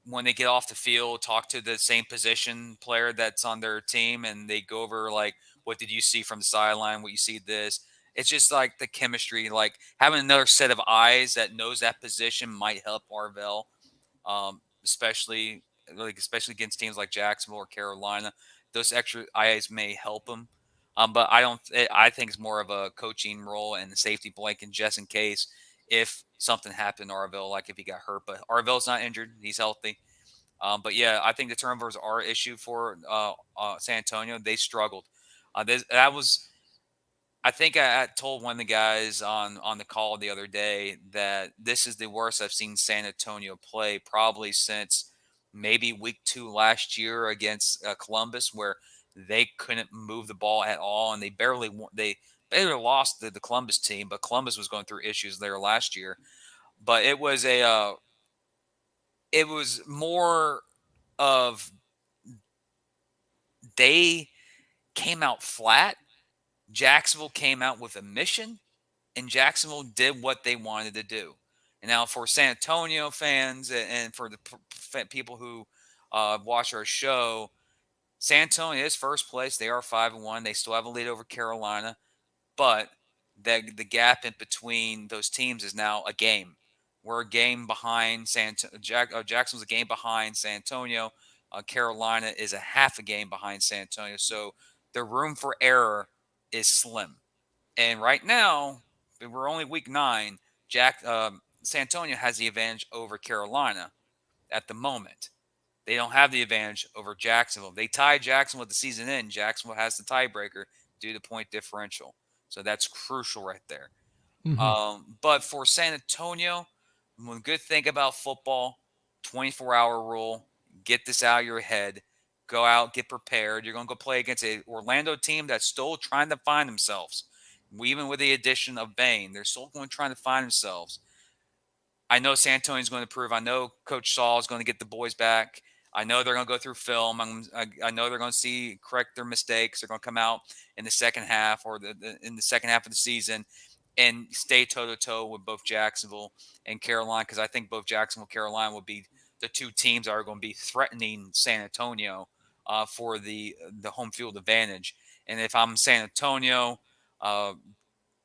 when they get off the field, talk to the same position player that's on their team, and they go over like, what did you see from the sideline? What you see this? It's just like the chemistry, like having another set of eyes that knows that position might help Arvell, especially against teams like Jacksonville or Carolina. Those extra eyes may help him, but I think it's more of a coaching role and the safety blanket just in case if something happened to Arvell, like if he got hurt. But Arvell's not injured; he's healthy. But yeah, I think the turnovers are an issue for San Antonio. They struggled. I think I told one of the guys on the call the other day that this is the worst I've seen San Antonio play probably since maybe week 2 last year against Columbus, where they couldn't move the ball at all, and they barely lost the Columbus team, but Columbus was going through issues there last year. But it was It was more of they came out flat. Jacksonville came out with a mission, and Jacksonville did what they wanted to do. And now for San Antonio fans and for the people who watch our show, San Antonio is first place. They are 5-1. They still have a lead over Carolina, but the gap in between those teams is now a game. We're a game behind Jacksonville's a game behind San Antonio. Carolina is a half a game behind San Antonio. So the room for error is slim. And right now, we're only week 9. San Antonio has the advantage over Carolina at the moment. They don't have the advantage over Jacksonville. They tied Jacksonville at the season end. Jacksonville has the tiebreaker due to point differential. So that's crucial right there. But for San Antonio, one good thing about football, 24-hour rule, get this out of your head. Go out, get prepared. You're going to go play against a Orlando team that's still trying to find themselves. Even with the addition of Bain, they're still going to try to find themselves. I know San Antonio's going to improve. I know Coach Saul is going to get the boys back. I know they're going to go through film. I know they're going to correct their mistakes. They're going to come out in the second half or in the second half of the season and stay toe-to-toe with both Jacksonville and Carolina, because I think both Jacksonville and Carolina will be the two teams that are going to be threatening San Antonio for the home field advantage. And if I'm San Antonio,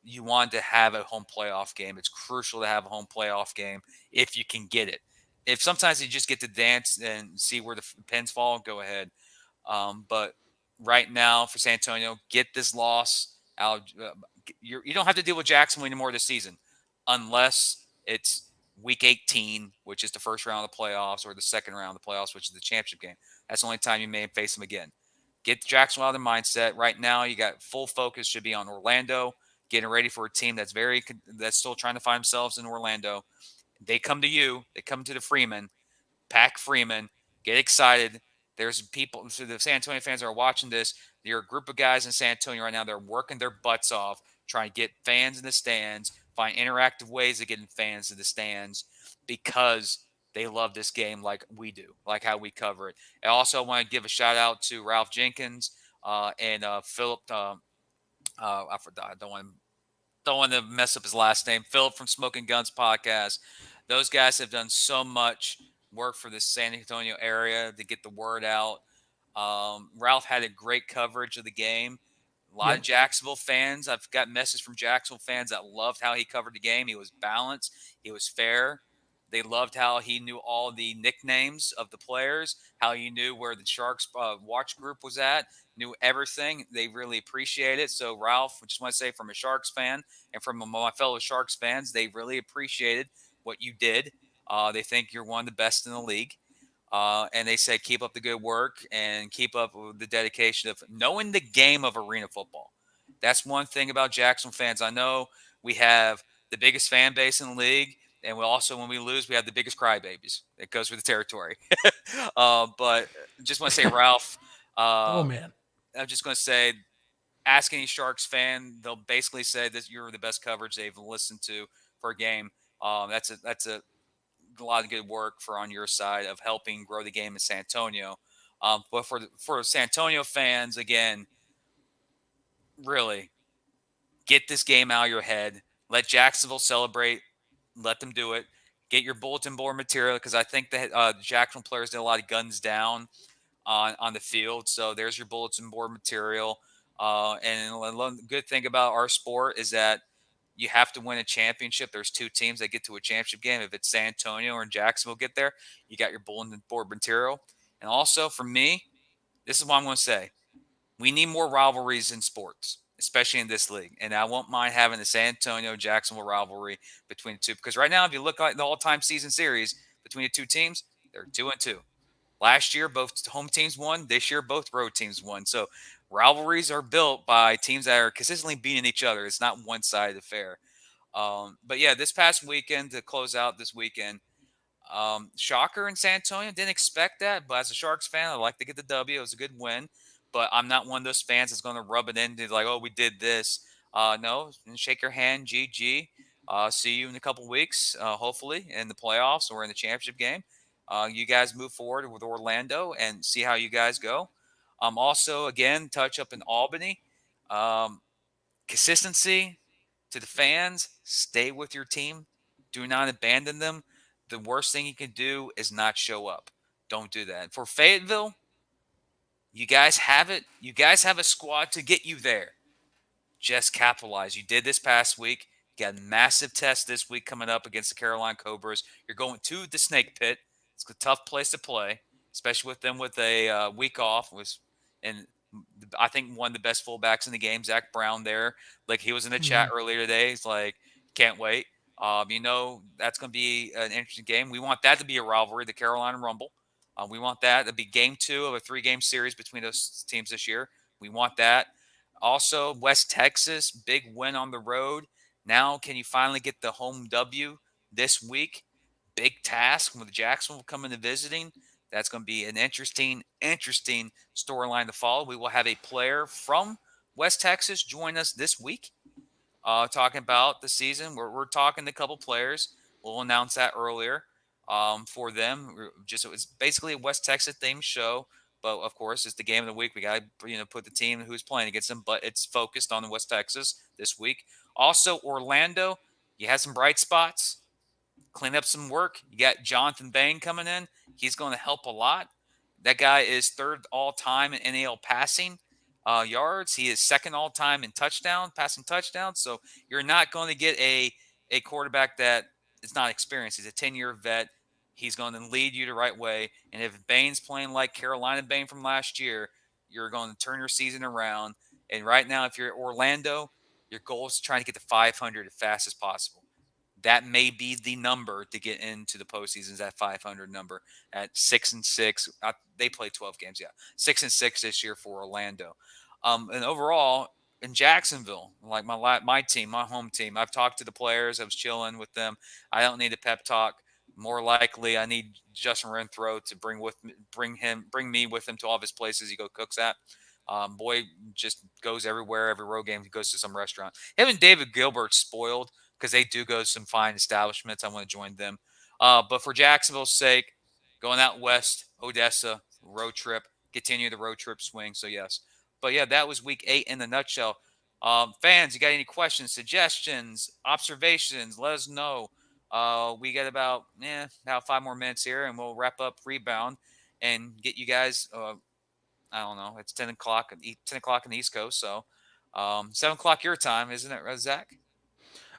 you want to have a home playoff game. It's crucial to have a home playoff game if you can get it. If sometimes you just get to dance and see where the pins fall, go ahead. But right now for San Antonio, get this loss out. You don't have to deal with Jacksonville anymore this season unless it's week 18, which is the first round of the playoffs, or the second round of the playoffs, which is the championship game. That's the only time you may face them again. Get Jacksonville out of their mindset. Right now, you got full focus should be on Orlando, getting ready for a team that's still trying to find themselves in Orlando. They come to you. They come to the Freeman. Pack Freeman. Get excited. There's people, so the San Antonio fans are watching this. There are a group of guys in San Antonio right now. They're working their butts off, trying to get fans in the stands, find interactive ways of getting fans in the stands because they love this game like we do, like how we cover it. I also want to give a shout out to Ralph Jenkins and Philip. I forgot. I don't want to mess up his last name. Philip from Smoking Guns podcast. Those guys have done so much work for the San Antonio area to get the word out. Ralph had a great coverage of the game. A lot of Jacksonville fans. I've got messages from Jacksonville fans that loved how he covered the game. He was balanced. He was fair. They loved how he knew all the nicknames of the players, how he knew where the Sharks watch group was at, knew everything. They really appreciate it. So, Ralph, I just want to say from a Sharks fan and from my fellow Sharks fans, they really appreciated what you did. They think you're one of the best in the league. And they said, keep up the good work and keep up with the dedication of knowing the game of arena football. That's one thing about Jacksonville fans. I know we have the biggest fan base in the league. And we also, when we lose, we have the biggest crybabies. It goes with the territory. But just want to say, Ralph, Oh man. I'm just going to say, ask any Sharks fan. They'll basically say that you're the best coverage they've listened to for a game. That's a lot of good work on your side of helping grow the game in San Antonio. But for San Antonio fans, again, really get this game out of your head. Let Jacksonville celebrate. Let them do it. Get your bulletin board material, because I think that the Jacksonville players did a lot of guns down on the field. So there's your bulletin board material. And the good thing about our sport is that you have to win a championship. There's two teams that get to a championship game. If it's San Antonio or Jacksonville get there, you got your bulletin board material. And also for me, this is what I'm going to say. We need more rivalries in sports, especially in this league. And I won't mind having the San Antonio-Jacksonville rivalry between the two. Because right now, if you look at the all-time season series between the two teams, they're 2-2. Last year, both home teams won. This year, both road teams won. So rivalries are built by teams that are consistently beating each other. It's not one-sided affair. But yeah, this past weekend, to close out this weekend, shocker in San Antonio. Didn't expect that, but as a Sharks fan, I like to get the W. It was a good win, but I'm not one of those fans that's going to rub it into like, oh, we did this. No, shake your hand, GG. See you in a couple weeks, hopefully in the playoffs or in the championship game. you guys move forward with Orlando and see how you guys go. Also, again, touch up in Albany. Um, Consistency to the fans. Stay with your team. Do not abandon them. The worst thing you can do is not show up. Don't do that. For Fayetteville, you guys have it. You guys have a squad to get you there. Just capitalize. You did this past week. You got a massive test this week coming up against the Carolina Cobras. You're going to the Snake Pit. It's a tough place to play, especially with them with a week off. And I think one of the best fullbacks in the game, Zach Brown. There, like he was in the chat earlier today. He's like, can't wait. That's going to be an interesting game. We want that to be a rivalry, the Carolina Rumble. We want that to be game 2 of a 3-game series between those teams this year. We want that. Also, West Texas, big win on the road. Now, can you finally get the home W this week? Big task with Jacksonville coming to visiting. That's going to be an interesting storyline to follow. We will have a player from West Texas join us this week, talking about the season. We're talking to a couple players. We'll announce that earlier for them. It's basically a West Texas themed show. But of course, it's the game of the week. We got to put the team who's playing against them. But it's focused on West Texas this week. Also, Orlando, you had some bright spots. Clean up some work. You got Jonathan Bain coming in. He's going to help a lot. That guy is 3rd all-time in NAL passing yards. He is 2nd all-time in passing touchdowns. So you're not going to get a quarterback that is not experienced. He's a 10-year vet. He's going to lead you the right way. And if Bain's playing like Carolina Bain from last year, you're going to turn your season around. And right now, if you're at Orlando, your goal is trying to get to 500 as fast as possible. That may be the number to get into the postseason, is that 500 number at 6-6. They play 12 games, 6-6 this year for Orlando. And overall, in Jacksonville, like my team, my home team, I've talked to the players. I was chilling with them. I don't need a pep talk. More likely, I need Justin Renfro to bring me with him to all of his places he cooks at. Boy just goes everywhere. Every road game, he goes to some restaurant. Him and David Gilbert spoiled because they do go to some fine establishments. I want to join them. But for Jacksonville's sake, going out west, Odessa, road trip, continue the road trip swing. So, yes. But, yeah, that was week 8 in a nutshell. Fans, you got any questions, suggestions, observations? Let us know. We got about 5 more minutes here, and we'll wrap up Rebound and get you guys, I don't know, it's 10 o'clock on the East Coast. So 7 o'clock your time, isn't it, Zach?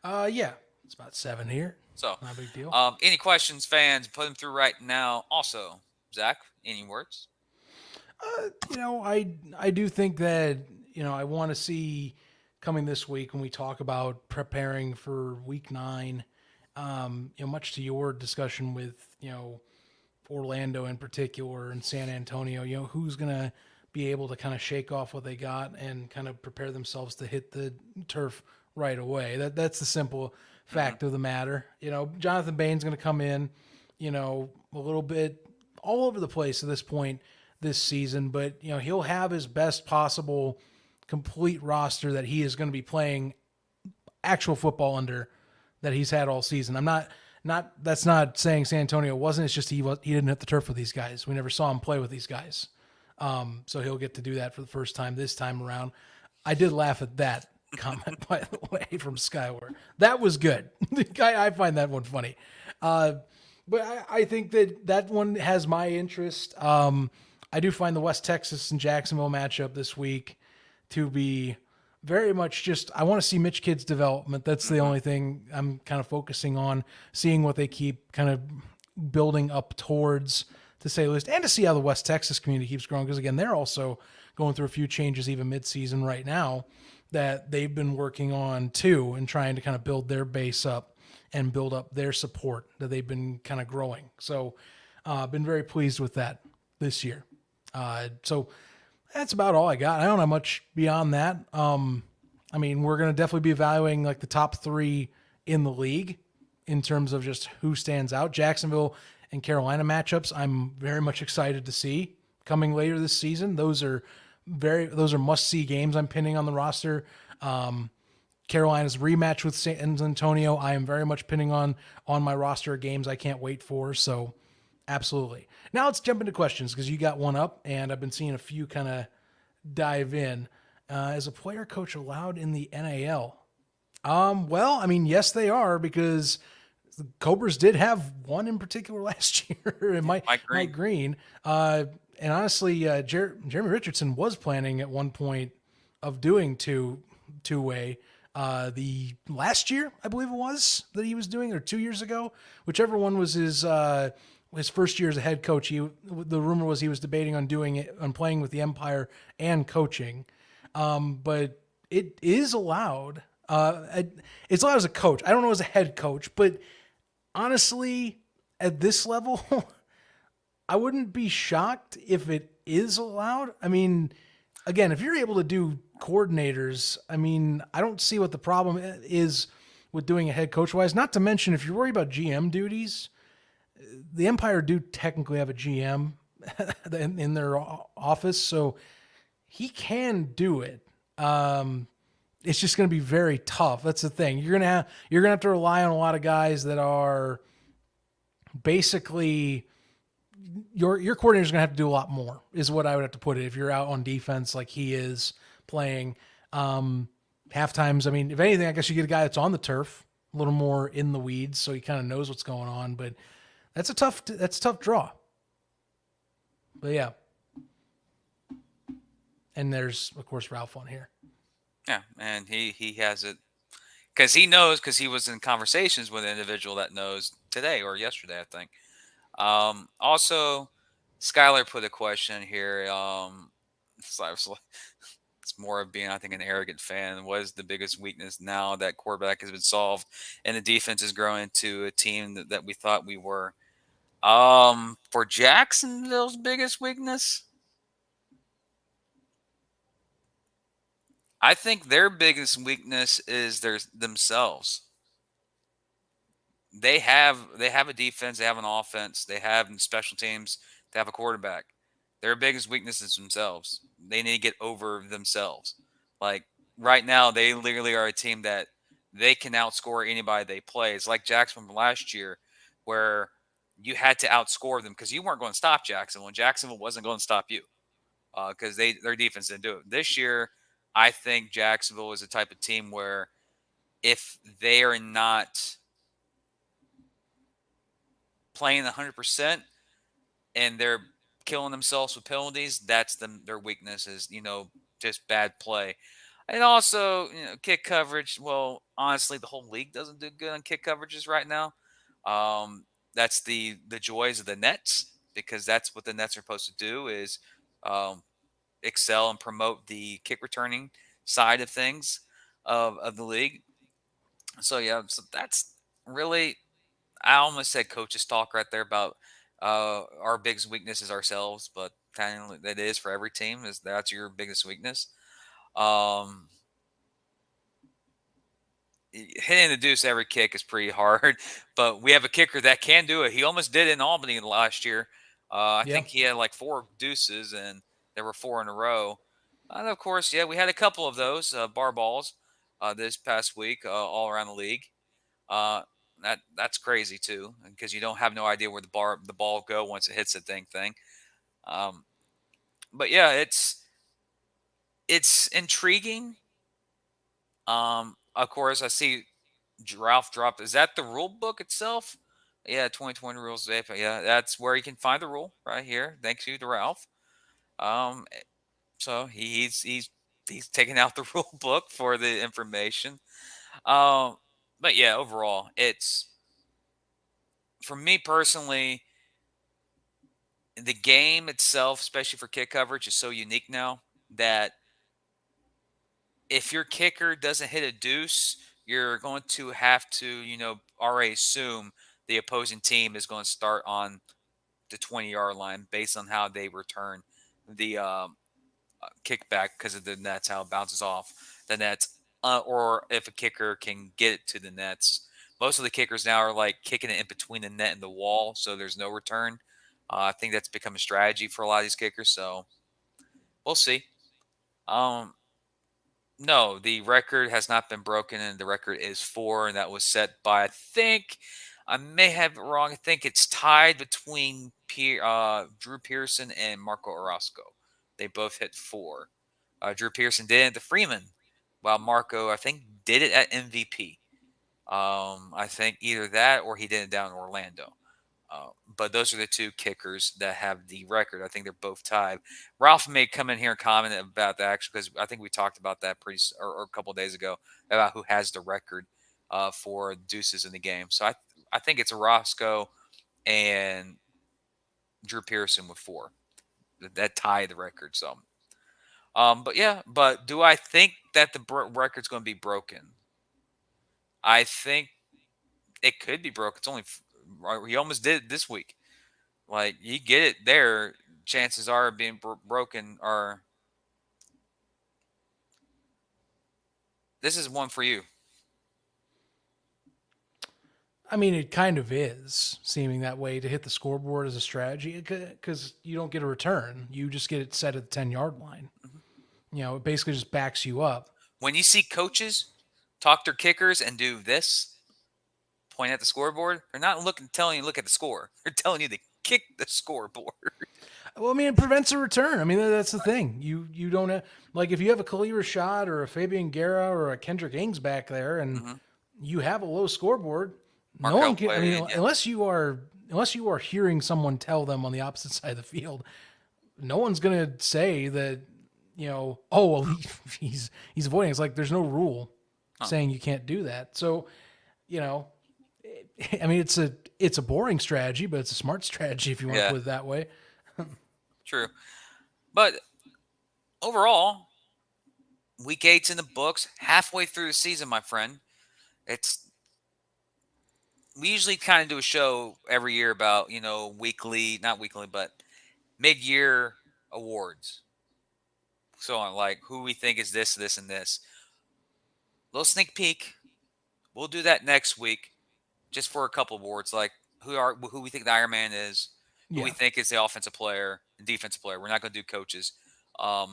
Yeah, it's about 7 here. So not a big deal. Any questions, fans? Put them through right now. Also, Zach, any words? I do think that, I want to see coming this week when we talk about preparing for week 9, much to your discussion with, Orlando in particular and San Antonio, who's going to be able to kind of shake off what they got and kind of prepare themselves to hit the turf right away. That's the simple fact of the matter. Jonathan Bain's going to come in, a little bit all over the place at this point this season, but he'll have his best possible complete roster that he is going to be playing actual football under that he's had all season. That's not saying San Antonio wasn't. It's just he didn't hit the turf with these guys. We never saw him play with these guys. So he'll get to do that for the first time this time around. I did laugh at that comment, by the way, from Skyward. That was good. I find that one funny. But I think that one has my interest. I do find the West Texas and Jacksonville matchup this week to be very much just, I want to see Mitch Kidd's development. That's the only thing I'm kind of focusing on, seeing what they keep kind of building up towards, to say the least, and to see how the West Texas community keeps growing. Because again, they're also going through a few changes even mid-season right now that they've been working on too, and trying to kind of build their base up and build up their support that they've been kind of growing. So I've been very pleased with that this year. So that's about all I got. I don't have much beyond that. I mean, we're going to definitely be evaluating like the top 3 in the league in terms of just who stands out. Jacksonville and Carolina matchups, I'm very much excited to see coming later this season. Those are must-see games I'm pinning on the roster. Carolina's rematch with San Antonio, I am very much pinning on my roster of games I can't wait for. So Absolutely. Now let's jump into questions because you got one up, and I've been seeing a few kind of dive in. Is a player coach allowed in the NAL? Well, I mean, yes, they are because the Cobras did have one in particular last year, and Yeah, Mike Mike Green. Green. And honestly, Jeremy Richardson was planning at one point of doing two way. The last year, I believe it was that he was doing, or 2 years ago, whichever one was his first year as a head coach. The rumor was he was debating on doing it, on playing with the Empire and coaching. But it is allowed. It's allowed as a coach. I don't know as a head coach, but honestly, at this level, I wouldn't be shocked if it is allowed. I mean, again, if you're able to do coordinators, I mean, I don't see what the problem is with doing a head coach wise. Not to mention, if you're worried about GM duties, the Empire do technically have a GM in their office, so he can do it. It's just going to be very tough. That's the thing. You're gonna have to rely on a lot of guys that are basically your coordinator's gonna have to do a lot more, is what I would have to put it. If you're out on defense like he is playing, half times. I mean, if anything, I guess you get a guy that's on the turf, a little more in the weeds, so he kind of knows what's going on. But that's a tough draw. But yeah, and there's of course Ralph on here. Yeah, and he has it because he knows, because he was in conversations with an individual that knows today or yesterday, I think. Also, Skylar put a question here. It's more of being, I think, an arrogant fan. What is the biggest weakness now that quarterback has been solved and the defense is growing to a team that we thought we were? For Jacksonville's biggest weakness, I think their biggest weakness is themselves. They have a defense, they have an offense, they have special teams, they have a quarterback. Their biggest weakness is themselves. They need to get over themselves. Like right now, they literally are a team that they can outscore anybody they play. It's like Jacksonville from last year, where you had to outscore them because you weren't going to stop Jacksonville, and Jacksonville wasn't going to stop you because their defense didn't do it. This year, I think Jacksonville is the type of team where if they are not playing 100% and they're killing themselves with penalties, that's their weakness is, just bad play. And also, kick coverage. Well, honestly, the whole league doesn't do good on kick coverages right now. That's the joys of the Nets, because that's what the Nets are supposed to do, is um, excel and promote the kick returning side of things of the league. So yeah, so that's really, I almost said coach's talk right there about our biggest weakness is ourselves, but kind of that is for every team, is that's your biggest weakness. Um, Hitting the deuce every kick is pretty hard, but we have a kicker that can do it. He almost did it in Albany last year. I Yeah. think he had like 4 deuces, and there were 4 in a row. And of course, yeah, we had a couple of those bar balls this past week all around the league. Uh, that's crazy too, because you don't have no idea where the ball go once it hits the thing. Um, but yeah, it's intriguing. Of course, I see Ralph dropped. Is that the rule book itself? Yeah, 2020 rules. Yeah, that's where you can find the rule right here. Thanks you to Ralph. Um, so he's taking out the rule book for the information. Um, but yeah, overall, it's, for me personally, the game itself, especially for kick coverage, is so unique now that if your kicker doesn't hit a deuce, you're going to have to, already assume the opposing team is going to start on the 20-yard line based on how they return the kickback, because of the nets, how it bounces off the nets, or if a kicker can get it to the nets. Most of the kickers now are like kicking it in between the net and the wall, so there's no return. I think that's become a strategy for a lot of these kickers, so we'll see. Um, no, the record has not been broken, and the record is 4, and that was set by, I think, I may have it wrong. I think it's tied between Drew Pearson and Marco Orozco. They both hit 4. Drew Pearson did it at the Freeman, while Marco, I think, did it at MVP. I think either that or he did it down in Orlando. But those are the 2 kickers that have the record. I think they're both tied. Ralph may come in here and comment about that actually, because I think we talked about that or a couple of days ago about who has the record for deuces in the game. So I think it's Orozco and Drew Pearson with 4 that tie the record. So, but do I think that the record's going to be broken? I think it could be broken. It's only he almost did it this week. Like, you get it there, chances are being broken are. This is one for you. I mean, it kind of is seeming that way to hit the scoreboard as a strategy because you don't get a return. You just get it set at the 10-yard line. Mm-hmm. You know, it basically just backs you up. When you see coaches talk their kickers and do this, point at the scoreboard, they're not telling you to look at the score. They're telling you to kick the scoreboard. Well, I mean, it prevents a return. I mean, that's the thing. You don't have, like, if you have a Khalil Rashad or a Fabian Guerra or a Kendrick Ings back there and you have a low scoreboard, no one can. I mean, unless you are hearing someone tell them on the opposite side of the field, no one's going to say that, you know, oh, well, he's avoiding. It's like there's no rule saying you can't do that. So, you know, I mean, it's a boring strategy, but it's a smart strategy if you want to put it that way. True. But overall, week 8's in the books, halfway through the season, my friend. We usually kind of do a show every year about, you know, not weekly, but mid-year awards. So on, like, who we think is this, this, and this. Little sneak peek. We'll do that next week, just for a couple of awards, like who we think the Iron Man is, who we think is the offensive player and defensive player. We're not going to do coaches. We're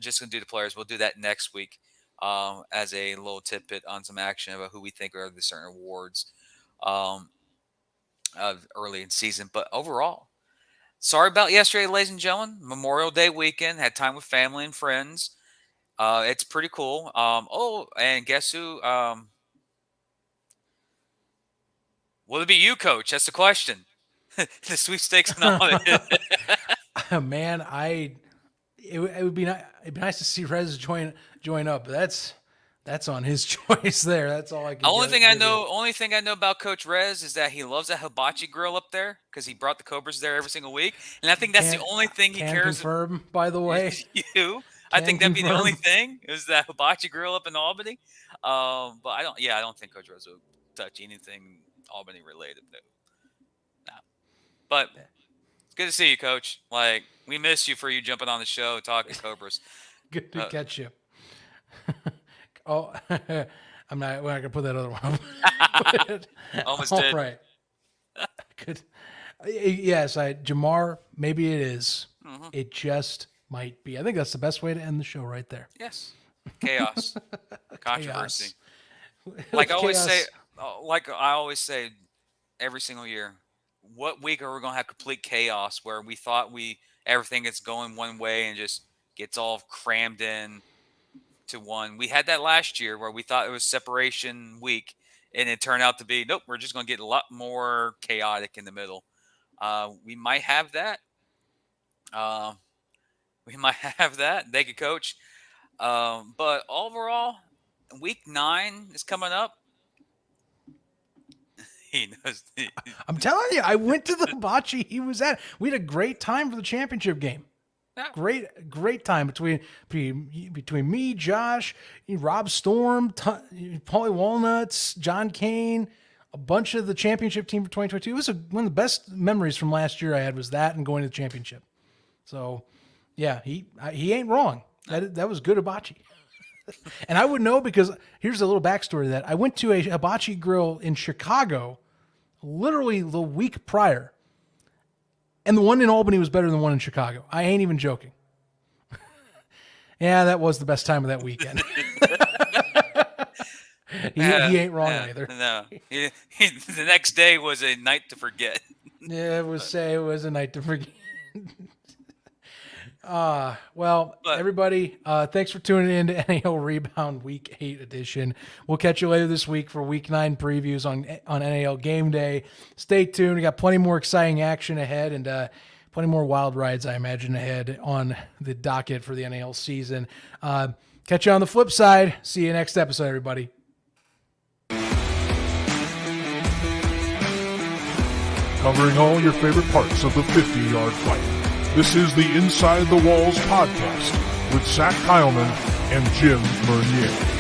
just going to do the players. We'll do that next week as a little tidbit on some action about who we think are the certain awards early in season. But overall, sorry about yesterday, ladies and gentlemen. Memorial Day weekend, had time with family and friends. It's pretty cool. And guess who? Will it be you, Coach? That's the question. The sweepstakes nominated. Man, it would be it'd be nice to see Rez join up. But that's on his choice there. That's all I can. Only thing I know about Coach Rez is that he loves that hibachi grill up there because he brought the Cobras there every single week, and I think that's the only thing he cares. Confirm, by the way. I think that'd be the only thing is that hibachi grill up in Albany. But I don't think Coach Rez will touch anything Albany related. No. But it's good to see you, Coach. Like, we miss you for you jumping on the show talking Cobras. Good to catch you. Oh, we're not gonna put that other one up. Almost did. Right. Good. Yes, Jamar, maybe it is. Mm-hmm. It just might be. I think that's the best way to end the show right there. Yes. Chaos. Controversy. Like I always say every single year, what week are we going to have complete chaos where we thought everything is going one way and just gets all crammed in to one? We had that last year where we thought it was separation week, and it turned out to be, nope, we're just going to get a lot more chaotic in the middle. We might have that. Thank you, Coach. But overall, week 9 is coming up. He knows. I'm telling you, I went to the hibachi he was at. We had a great time for the championship game. Yeah. Great time between me, Josh, Rob Storm, Paulie Walnuts, John Kane, a bunch of the championship team for 2022. It was one of the best memories from last year I had was that and going to the championship. So, yeah, he ain't wrong. That was good hibachi. And I would know because here's a little backstory to that. I went to a hibachi grill in Chicago literally the week prior. And the one in Albany was better than the one in Chicago. I ain't even joking. Yeah, that was the best time of that weekend. he ain't wrong either. No, the next day was a night to forget. Yeah, it was a night to forget. Well, everybody, thanks for tuning in to NAL Rebound Week 8 edition. We'll catch you later this week for Week 9 previews on NAL Game Day. Stay tuned. We got plenty more exciting action ahead and plenty more wild rides, I imagine, ahead on the docket for the NAL season. Catch you on the flip side. See you next episode, everybody. Covering all your favorite parts of the 50-yard fight. This is the Inside the Walls podcast with Zach Kyleman and Jim Mernier.